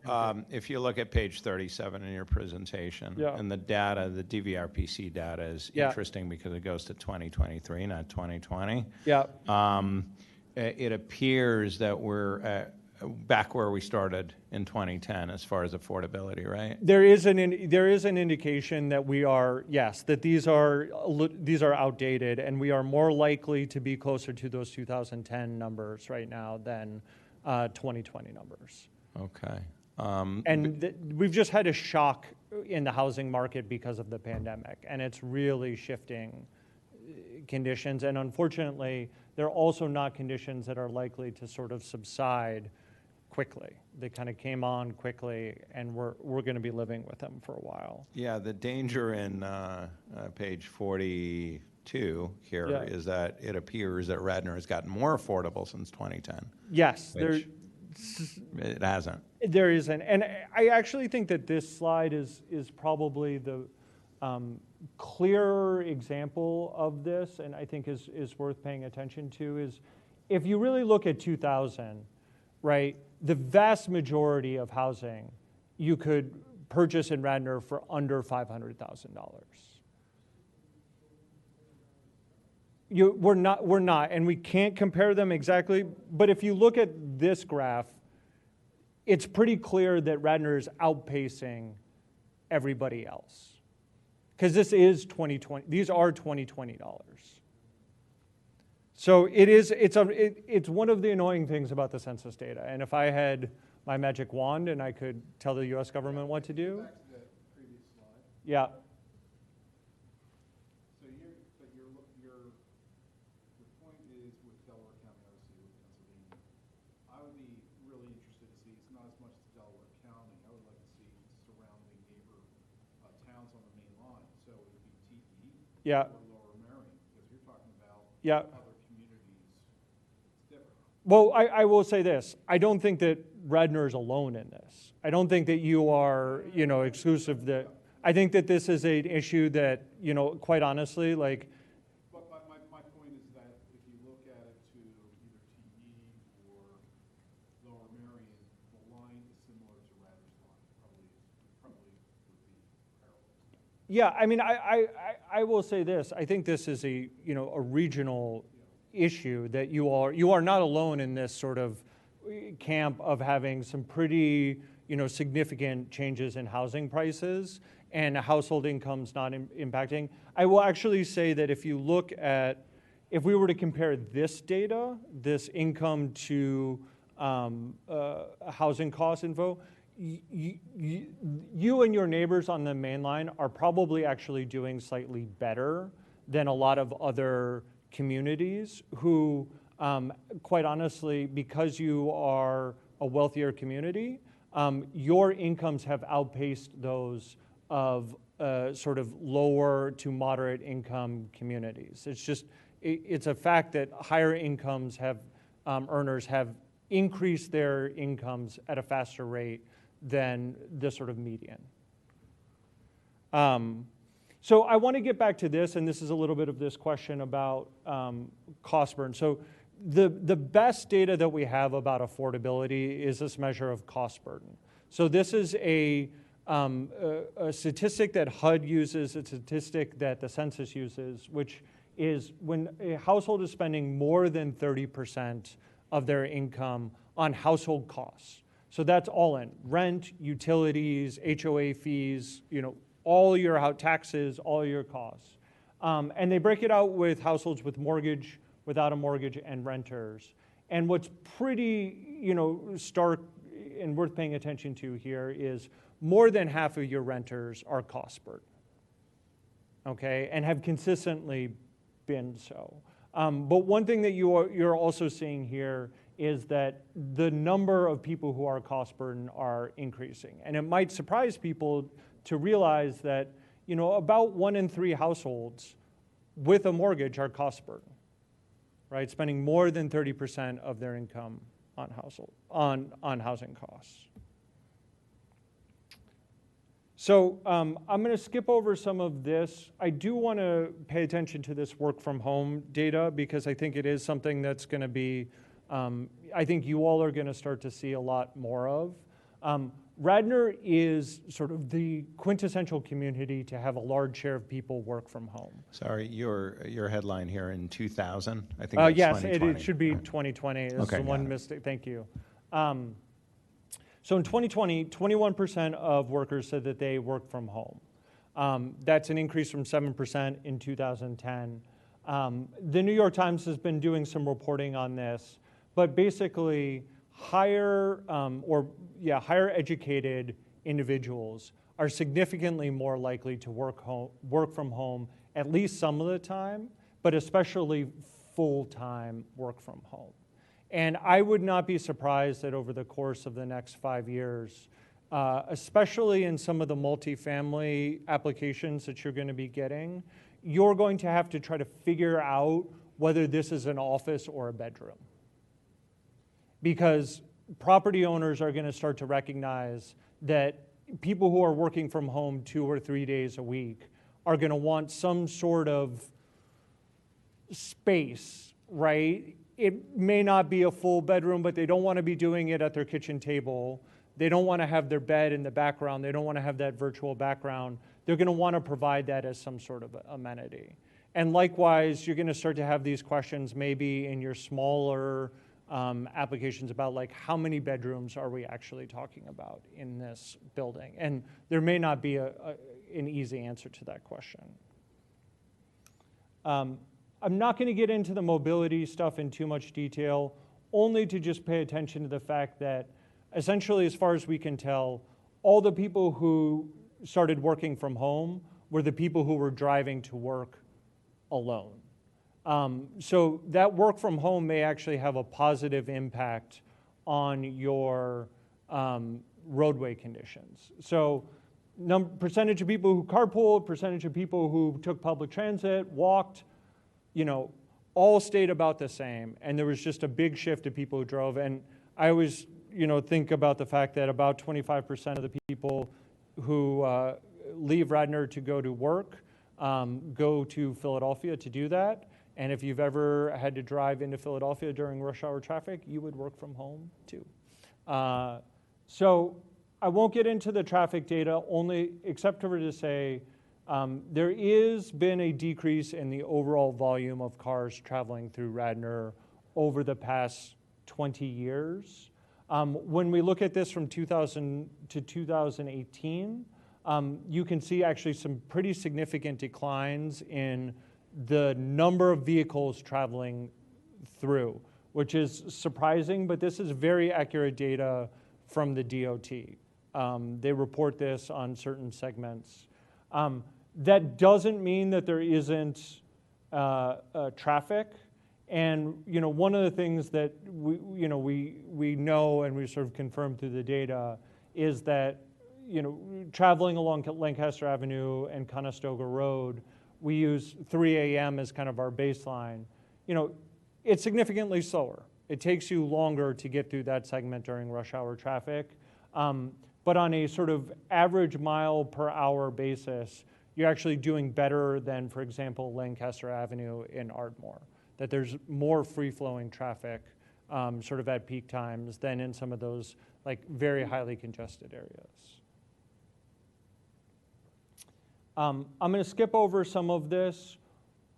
Speaker 1: if you look at page 37 in your presentation, and the data, the DVRPC data is interesting because it goes to 2023, not 2020.
Speaker 16: Yeah.
Speaker 1: It appears that we're back where we started in 2010 as far as affordability, right?
Speaker 16: There is an indication that we are, yes, that these are outdated, and we are more likely to be closer to those 2010 numbers right now than 2020 numbers.
Speaker 1: Okay.
Speaker 16: We've just had a shock in the housing market because of the pandemic, and it's really shifting conditions. And unfortunately, they're also not conditions that are likely to sort of subside quickly. They kind of came on quickly, and we're going to be living with them for a while.
Speaker 1: Yeah, the danger in page 42 here is that it appears that Radnor has gotten more affordable since 2010.
Speaker 16: Yes,
Speaker 1: it hasn't.
Speaker 16: There isn't. And I actually think that this slide is probably the clearer example of this, and I think is worth paying attention to, is if you really look at 2000, right, the vast majority of housing you could purchase in Radnor for under $500,000. We're not, and we can't compare them exactly, but if you look at this graph, it's pretty clear that Radnor is outpacing everybody else. Because this is 2020, these are $2020. So it's one of the annoying things about the census data. And if I had my magic wand and I could tell the US government what to do.
Speaker 2: Back to the previous slide.
Speaker 16: Yeah.
Speaker 2: So your point is with Delaware County, obviously with Pennsylvania. I would be really interested to see, it's not as much as Delaware County, I would like to see surrounding neighbor towns on the main line. So it would be TE or Lower Merion, because you're talking about other communities. It's different.
Speaker 16: Well, I will say this. I don't think that Radnor is alone in this. I don't think that you are, exclusive. I think that this is an issue that, quite honestly, like.
Speaker 2: But my point is that if you look at it to either TE or Lower Merion, the line is similar to Radnor's line. Probably would be parallel.
Speaker 16: Yeah, I mean, I will say this. I think this is a regional issue that you are not alone in this sort of camp of having some pretty, significant changes in housing prices and household incomes not impacting. I will actually say that if we were to compare this data, this income to housing cost info, you and your neighbors on the main line are probably actually doing slightly better than a lot of other communities who, quite honestly, because you are a wealthier community, your incomes have outpaced those of sort of lower to moderate income communities. It's a fact that higher incomes earners have increased their incomes at a faster rate than the sort of median. So I want to get back to this, and this is a little bit of this question about cost burn. So the best data that we have about affordability is this measure of cost burden. So this is a statistic that HUD uses, a statistic that the census uses, which is when a household is spending more than 30% of their income on household costs. So that's all in, rent, utilities, HOA fees, all your taxes, all your costs. And they break it out with households with mortgage, without a mortgage, and renters. And what's pretty, stark and worth paying attention to here is more than half of your renters are cost burden, okay, and have consistently been so. But one thing that you're also seeing here is that the number of people who are cost burden are increasing. And it might surprise people to realize that, about 1 in 3 households with a mortgage are cost burden, right? Spending more than 30% of their income on housing costs. So I'm going to skip over some of this. I do want to pay attention to this work from home data because I think it is something that's going to be, I think you all are going to start to see a lot more of. Radnor is sort of the quintessential community to have a large share of people work from home.
Speaker 1: Sorry, your headline here in 2000? I think that's
Speaker 16: yes,
Speaker 1: 2020.
Speaker 16: it should be 2020. This
Speaker 1: Okay,
Speaker 16: is one mistake. Thank you. So in 2020, 21% of workers said that they work from home. That's an increase from 7% in 2010. The New York Times has been doing some reporting on this, but basically higher educated individuals are significantly more likely to work from home at least some of the time, but especially full-time work from home. And I would not be surprised that over the course of the next 5 years, especially in some of the multifamily applications that you're going to be getting, you're going to have to try to figure out whether this is an office or a bedroom. Because property owners are going to start to recognize that people who are working from home 2 or 3 days a week are going to want some sort of space, right? It may not be a full bedroom, but they don't want to be doing it at their kitchen table. They don't want to have their bed in the background. They don't want to have that virtual background. They're going to want to provide that as some sort of amenity. And likewise, you're going to start to have these questions maybe in your smaller applications about like how many bedrooms are we actually talking about in this building? And there may not be an easy answer to that question. I'm not going to get into the mobility stuff in too much detail, only to just pay attention to the fact that essentially, as far as we can tell, all the people who started working from home were the people who were driving to work alone. So that work from home may actually have a positive impact on your roadway conditions. So percentage of people who carpooled, percentage of people who took public transit, walked, all stayed about the same. And there was just a big shift of people who drove. And I always, think about the fact that about 25% of the people who leave Radnor to go to work go to Philadelphia to do that. And if you've ever had to drive into Philadelphia during rush hour traffic, you would work from home too. So I won't get into the traffic data, only except for to say there is been a decrease in the overall volume of cars traveling through Radnor over the past 20 years. When we look at this from 2000 to 2018, you can see actually some pretty significant declines in the number of vehicles traveling through, which is surprising, but this is very accurate data from the DOT. They report this on certain segments. That doesn't mean that there isn't traffic. And one of the things that we know and we sort of confirmed through the data is that traveling along Lancaster Avenue and Conestoga Road, we use 3 a.m. as kind of our baseline. It's significantly slower. It takes you longer to get through that segment during rush hour traffic. But on a sort of average mile per hour basis, you're actually doing better than, for example, Lancaster Avenue in Ardmore, that there's more free-flowing traffic sort of at peak times than in some of those like very highly congested areas. I'm going to skip over some of this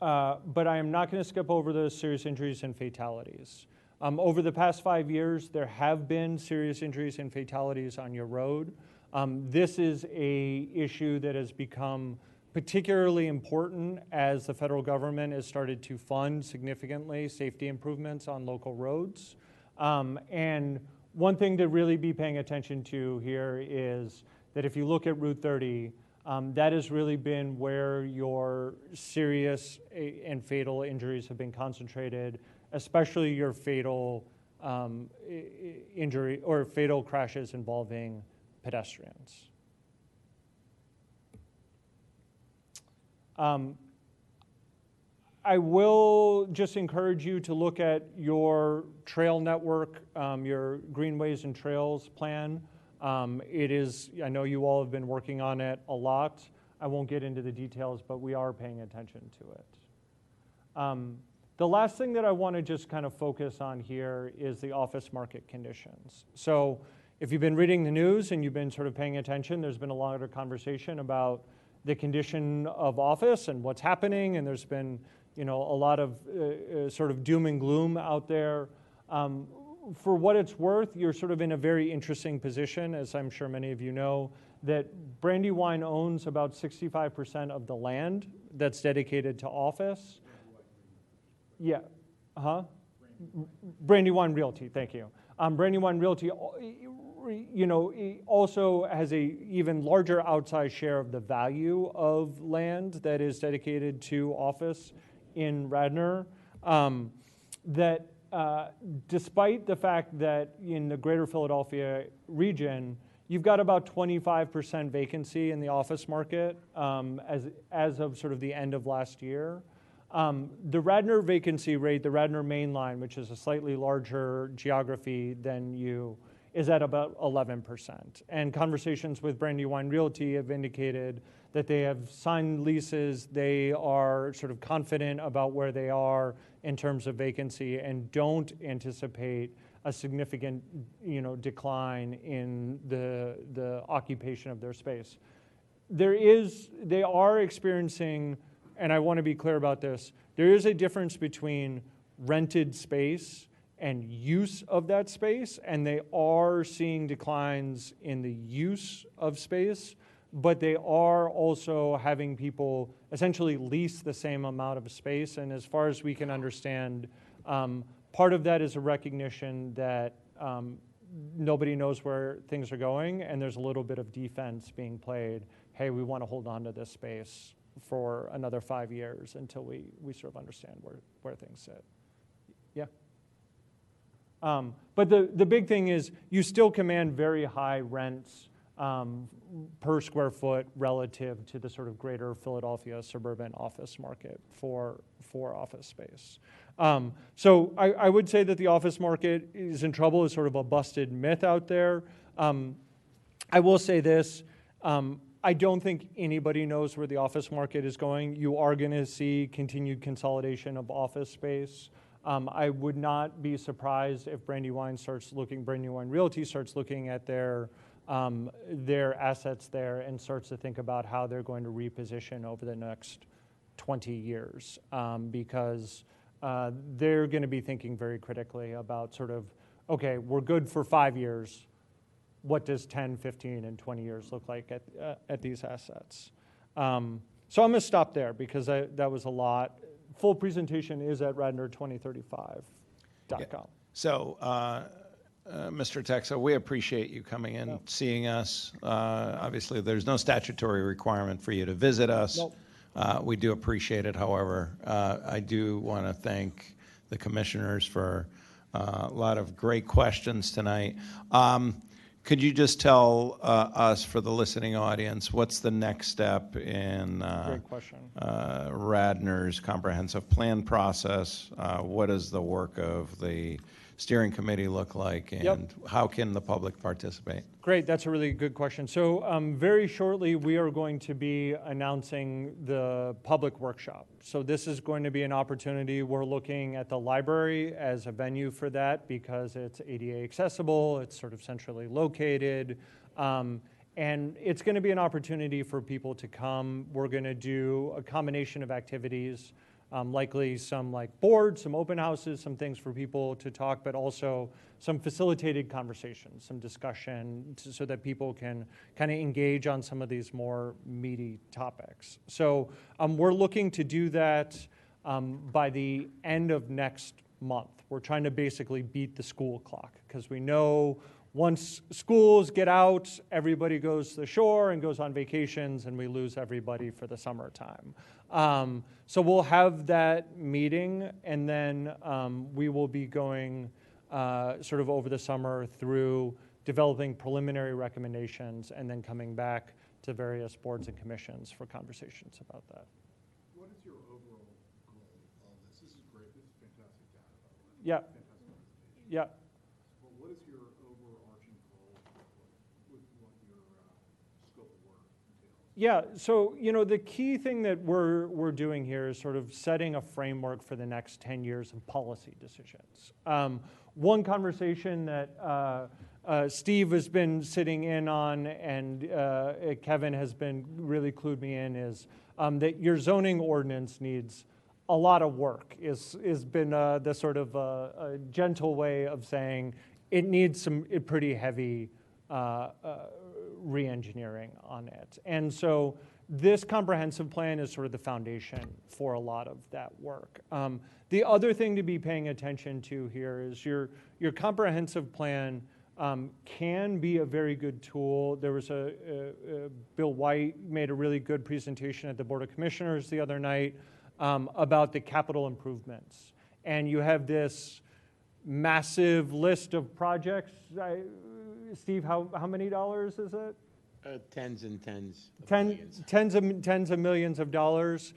Speaker 16: but I am not going to skip over the serious injuries and fatalities. Over the past 5 years, there have been serious injuries and fatalities on your road. This is an issue that has become particularly important as the federal government has started to fund significantly safety improvements on local roads. And one thing to really be paying attention to here is that if you look at Route 30, that has really been where your serious and fatal injuries have been concentrated, especially your fatal injury or fatal crashes involving pedestrians. I will just encourage you to look at your trail network, your greenways and trails plan. It is, I know you all have been working on it a lot. I won't get into the details, but we are paying attention to it. The last thing that I want to just kind of focus on here is the office market conditions. So if you've been reading the news and you've been sort of paying attention, there's been a lot of conversation about the condition of office and what's happening, and there's been, you know, a lot of sort of doom and gloom out there. For what it's worth, you're sort of in a very interesting position, as I'm sure many of you know, that Brandywine owns about 65% of the land that's dedicated to office. Yeah, Brandywine Realty, thank you. Brandywine Realty, you know, also has a even larger outsized share of the value of land that is dedicated to office in Radnor. Despite the fact that in the greater Philadelphia region, you've got about 25% vacancy in the office market as of sort of the end of last year. The Radnor vacancy rate, the Radnor main line, which is a slightly larger geography than you, is at about 11%. And conversations with Brandywine Realty have indicated that they have signed leases, they are sort of confident about where they are in terms of vacancy and don't anticipate a significant, you know, decline in the occupation of their space. They are experiencing, and I want to be clear about this, there is a difference between rented space and use of that space, and they are seeing declines in the use of space, but they are also having people essentially lease the same amount of space. And as far as we can understand, part of that is a recognition that nobody knows where things are going, and there's a little bit of defense being played. Hey, we want to hold on to this space for another 5 years until we sort of understand where things sit. Yeah. But the big thing is you still command very high rents per square foot relative to the sort of greater Philadelphia suburban office market for office space. So I would say that the office market is in trouble, is sort of a busted myth out there. I will say this, I don't think anybody knows where the office market is going. You are going to see continued consolidation of office space. I would not be surprised if Brandywine Realty starts looking at their assets there and starts to think about how they're going to reposition over the next 20 years, because they're going to be thinking very critically about sort of, okay, we're good for 5 years. What does 10, 15, and 20 years look like at these assets? So I'm going to stop there because that was a lot. Full presentation is at radnor2035.com.
Speaker 1: Yeah. So, Mr. Texa, we appreciate you coming in, seeing us. Obviously, there's no statutory requirement for you to visit us.
Speaker 16: Nope.
Speaker 1: We do appreciate it. However, I do want to thank the commissioners for a lot of great questions tonight. Could you just tell us, for the listening audience, what's the next step in
Speaker 16: Great question.
Speaker 1: Radnor's comprehensive plan process? What does the work of the steering committee look like, and how can the public participate?
Speaker 16: Great, that's a really good question. So very shortly, we are going to be announcing the public workshop. So this is going to be an opportunity. We're looking at the library as a venue for that because it's ADA accessible, it's sort of centrally located, and it's going to be an opportunity for people to come. We're going to do a combination of activities. Likely some like boards, some open houses, some things for people to talk, but also some facilitated conversations, some discussion so that people can kind of engage on some of these more meaty topics. So we're looking to do that by the end of next month. We're trying to basically beat the school clock because we know once schools get out, everybody goes to the shore and goes on vacations, and we lose everybody for the summertime. So we'll have that meeting, and then we will be going sort of over the summer through developing preliminary recommendations and then coming back to various boards and commissions for conversations about that.
Speaker 2: What is your overall goal of all this? This is great. This is fantastic data, by the way.
Speaker 16: Yeah.
Speaker 2: Fantastic presentation.
Speaker 16: Yeah.
Speaker 2: Well, what is your overarching goal with what your scope of work entails?
Speaker 16: Yeah, so the key thing that we're doing here is sort of setting a framework for the next 10 years of policy decisions. One conversation that Steve has been sitting in on and Kevin has been really clued me in is that your zoning ordinance needs a lot of work is been the sort of a gentle way of saying it needs some pretty heavy re-engineering on it. And so this comprehensive plan is sort of the foundation for a lot of that work. The other thing to be paying attention to here is your comprehensive plan can be a very good tool. There was Bill White made a really good presentation at the Board of Commissioners the other night about the capital improvements. And you have this massive list of projects. Steve, how many dollars is it?
Speaker 9: Tens and tens of millions.
Speaker 16: Tens of millions of dollars.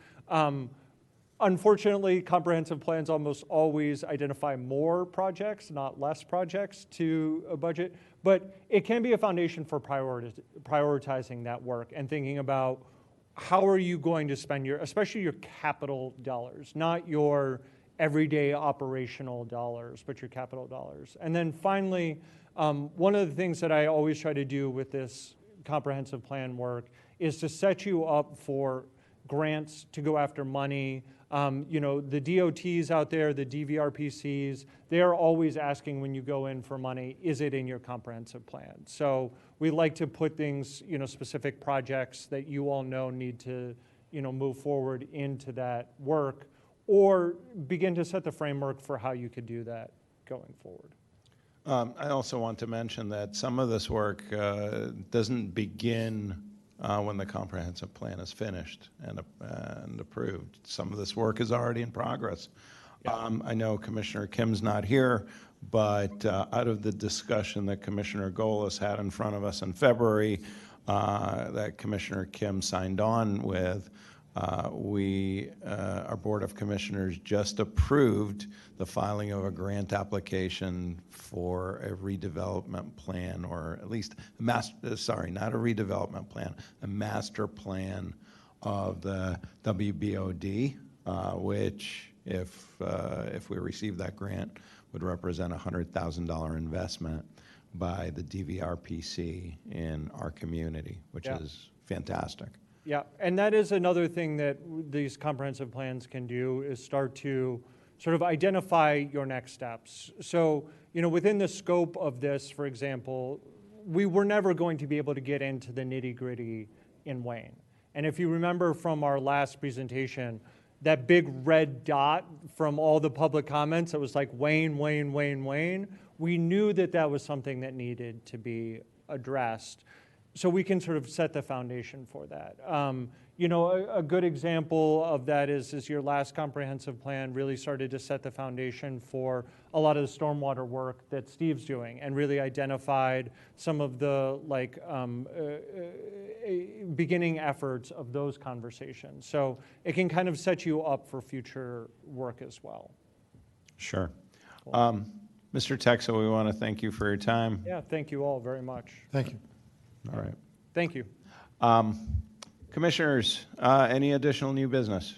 Speaker 16: Unfortunately, comprehensive plans almost always identify more projects, not less projects to a budget, but it can be a foundation for prioritizing that work and thinking about how are you going to spend especially your capital dollars, not your everyday operational dollars, but your capital dollars. And then finally, one of the things that I always try to do with this comprehensive plan work is to set you up for grants to go after money. The DOTs out there, the DVRPCs, they're always asking when you go in for money, is it in your comprehensive plan? So we like to put things, specific projects that you all know need to, move forward into that work, or begin to set the framework for how you could do that going forward.
Speaker 1: I also want to mention that some of this work doesn't begin when the comprehensive plan is finished and approved. Some of this work is already in progress. Yeah. I know Commissioner Kim's not here, but out of the discussion that Commissioner Golis had in front of us in February, that Commissioner Kim signed on with, our Board of Commissioners just approved the filing of a grant application for a redevelopment plan, or at least not a redevelopment plan, a master plan of the WBOD, which if we receive that grant would represent a $100,000 investment by the DVRPC in our community, which is fantastic.
Speaker 16: Yeah, and that is another thing that these comprehensive plans can do, is start to sort of identify your next steps. So, within the scope of this, for example, we were never going to be able to get into the nitty-gritty in Wayne. And if you remember from our last presentation, that big red dot from all the public comments, it was like Wayne, Wayne, Wayne, Wayne. We knew that that was something that needed to be addressed. So we can sort of set the foundation for that. A good example of that is your last comprehensive plan really started to set the foundation for a lot of the stormwater work that Steve's doing, and really identified some of the beginning efforts of those conversations. So it can kind of set you up for future work as well.
Speaker 1: Sure. Cool. Mr. Texa, we want to thank you for your time.
Speaker 16: Yeah, thank you all very much.
Speaker 18: Thank you.
Speaker 1: All right.
Speaker 16: Thank you.
Speaker 1: Commissioners, any additional new business?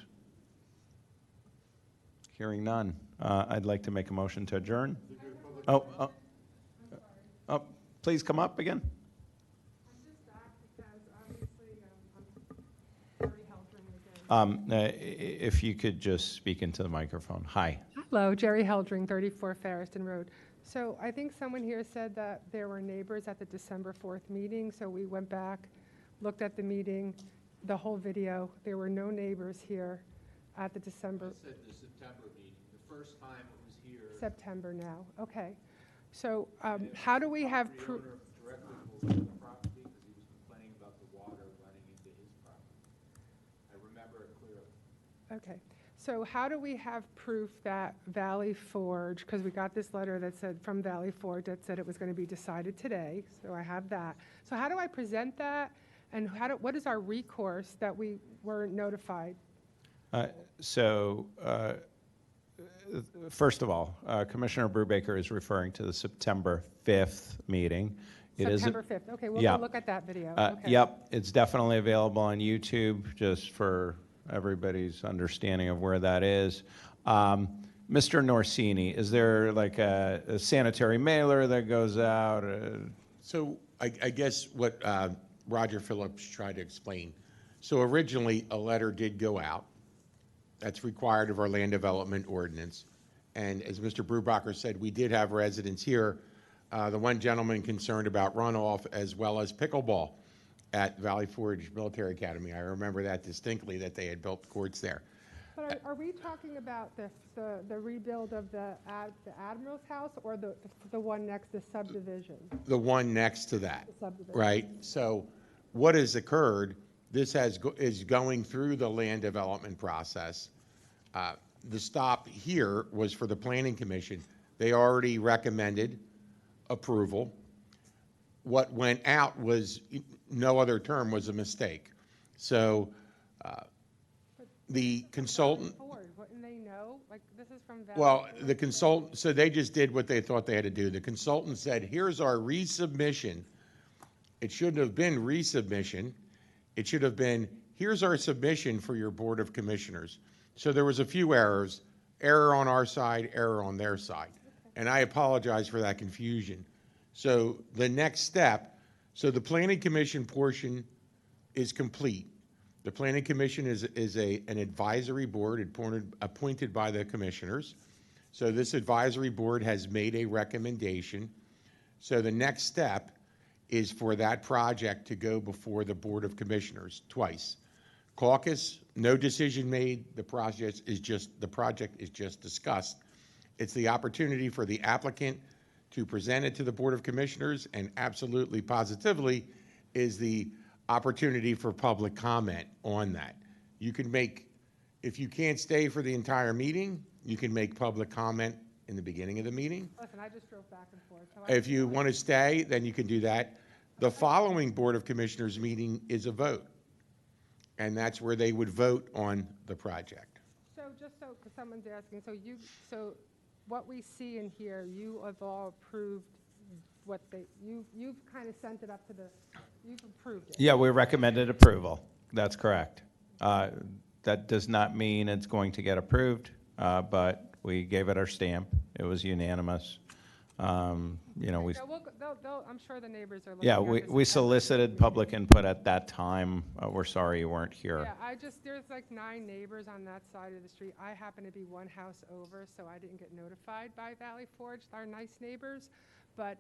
Speaker 1: Hearing none. I'd like to make a motion to adjourn. Please come up again.
Speaker 10: I'm just back because obviously I'm Harry Heldring again.
Speaker 1: If you could just speak into the microphone. Hi.
Speaker 10: Hello, Jerry Heldring, 34 Ferriston Road. So I think someone here said that there were neighbors at the December 4th meeting, so we went back, looked at the meeting, the whole video. There were no neighbors here at the December.
Speaker 4: I said the September meeting, the first time it was here.
Speaker 10: September now, okay. So how do we have proof?
Speaker 4: The owner directly pulled out the property because he was complaining about the water running into his property. I remember it clearly.
Speaker 10: Okay, so how do we have proof that Valley Forge, because we got this letter that said, from Valley Forge, that said it was going to be decided today, so I have that. So how do I present that, and what is our recourse that we weren't notified?
Speaker 1: First of all, Commissioner Brubaker is referring to the September 5th meeting.
Speaker 10: September 5th, okay, we'll go look at that video. Okay.
Speaker 1: Yep, it's definitely available on YouTube, just for everybody's understanding of where that is. Mr. Norsini, is there like a sanitary mailer that goes out?
Speaker 9: So I guess what Roger Phillips tried to explain. So originally, a letter did go out. That's required of our land development ordinance. And as Mr. Brubaker said, we did have residents here. The one gentleman concerned about runoff as well as pickleball at Valley Forge Military Academy. I remember that distinctly, that they had built courts there.
Speaker 10: But are we talking about the rebuild of the Admiral's house, or the one next to subdivision?
Speaker 9: The one next to that,
Speaker 10: The subdivision.
Speaker 9: right? So what has occurred, this is going through the land development process. The stop here was for the Planning Commission. They already recommended approval. What went out was, no other term was a mistake. So the consultant.
Speaker 10: Wouldn't they know? Like, this is from Valley
Speaker 9: Well,
Speaker 10: Forge.
Speaker 9: the consultant, so they just did what they thought they had to do. The consultant said, here's our resubmission. It shouldn't have been resubmission. It should have been, here's our submission for your Board of Commissioners. So there was a few errors, error on our side, error on their side. And I apologize for that confusion. So the next step, so the Planning Commission portion is complete. The Planning Commission is an advisory board appointed by the commissioners. So this advisory board has made a recommendation. So the next step is for that project to go before the Board of Commissioners twice. Caucus, no decision made. The project is just discussed. It's the opportunity for the applicant to present it to the Board of Commissioners, and absolutely positively is the opportunity for public comment on that. You can make, if you can't stay for the entire meeting, you can make public comment in the beginning of the meeting.
Speaker 10: Listen, I just drove back and forth. So
Speaker 9: If you want to stay, then you can do that. The following Board of Commissioners meeting is a vote, and that's where they would vote on the project.
Speaker 10: So just so, because someone's asking, so what we see in here, you have all approved what you've kind of sent it up to you've approved it.
Speaker 1: Yeah, we recommended approval. That's correct. That does not mean it's going to get approved, but we gave it our stamp. It was unanimous. I'm sure the neighbors are looking
Speaker 10: at
Speaker 1: Yeah,
Speaker 10: this.
Speaker 1: we solicited public input at that time. We're sorry you weren't here.
Speaker 10: Yeah, there's like 9 neighbors on that side of the street. I happen to be one house over, so I didn't get notified by Valley Forge, our nice neighbors, but,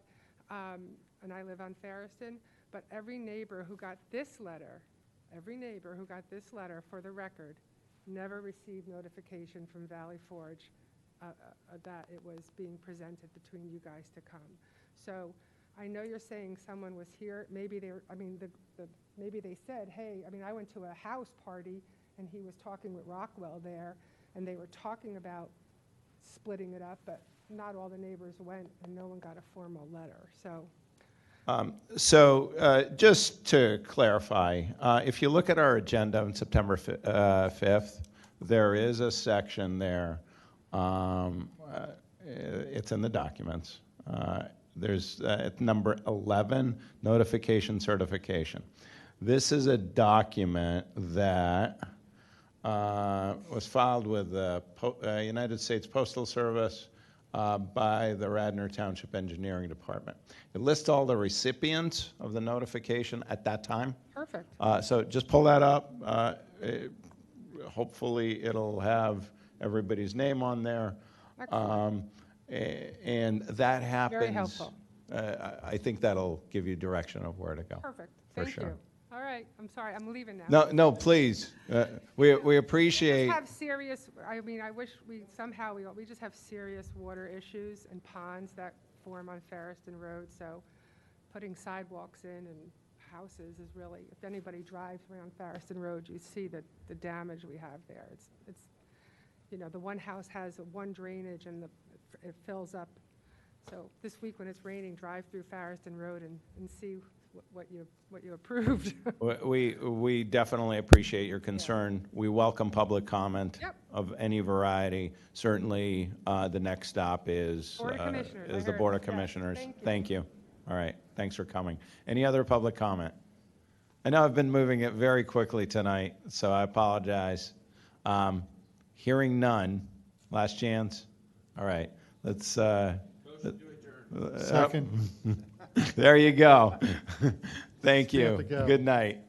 Speaker 10: and I live on Ferriston, but every neighbor who got this letter, for the record, never received notification from Valley Forge that it was being presented between you guys to come. So I know you're saying someone was here. Maybe maybe they said, hey, I went to a house party and he was talking with Rockwell there, and they were talking about splitting it up, but not all the neighbors went and no one got a formal letter.
Speaker 1: So just to clarify, if you look at our agenda on September 5th, there is a section there. It's in the documents. There's number 11, notification certification. This is a document that was filed with the United States Postal Service by the Radnor Township Engineering Department. It lists all the recipients of the notification at that time.
Speaker 10: Perfect.
Speaker 1: So just pull that up. hopefully it'll have everybody's name on there.
Speaker 10: Excellent.
Speaker 1: And that happens.
Speaker 10: Very helpful.
Speaker 1: I think that'll give you direction of where to go.
Speaker 10: Perfect.
Speaker 1: For
Speaker 10: Thank
Speaker 1: sure.
Speaker 10: you. All right, I'm sorry, I'm leaving now.
Speaker 1: No, please. We appreciate.
Speaker 10: We just have serious, I mean, I wish we just have serious water issues and ponds that form on Ferriston Road, so putting sidewalks in and houses is really, if anybody drives around Ferriston Road, you see the damage we have there. It's, the one house has one drainage and it fills up. So this week when it's raining, drive through Ferriston Road and see what you approved.
Speaker 1: We definitely appreciate your concern. We welcome public comment of any variety. Certainly, the next stop is
Speaker 10: Board of Commissioners, I
Speaker 1: the
Speaker 10: heard.
Speaker 1: Board of
Speaker 10: Yes,
Speaker 1: Commissioners.
Speaker 10: thank you.
Speaker 1: Thank you. All right, thanks for coming. Any other public comment? I know I've been moving it very quickly tonight, so I apologize. Hearing none, last chance. All right, let's.
Speaker 18: Second.
Speaker 1: There you go. Thank
Speaker 18: Stand
Speaker 1: you.
Speaker 18: to go.
Speaker 1: Good night.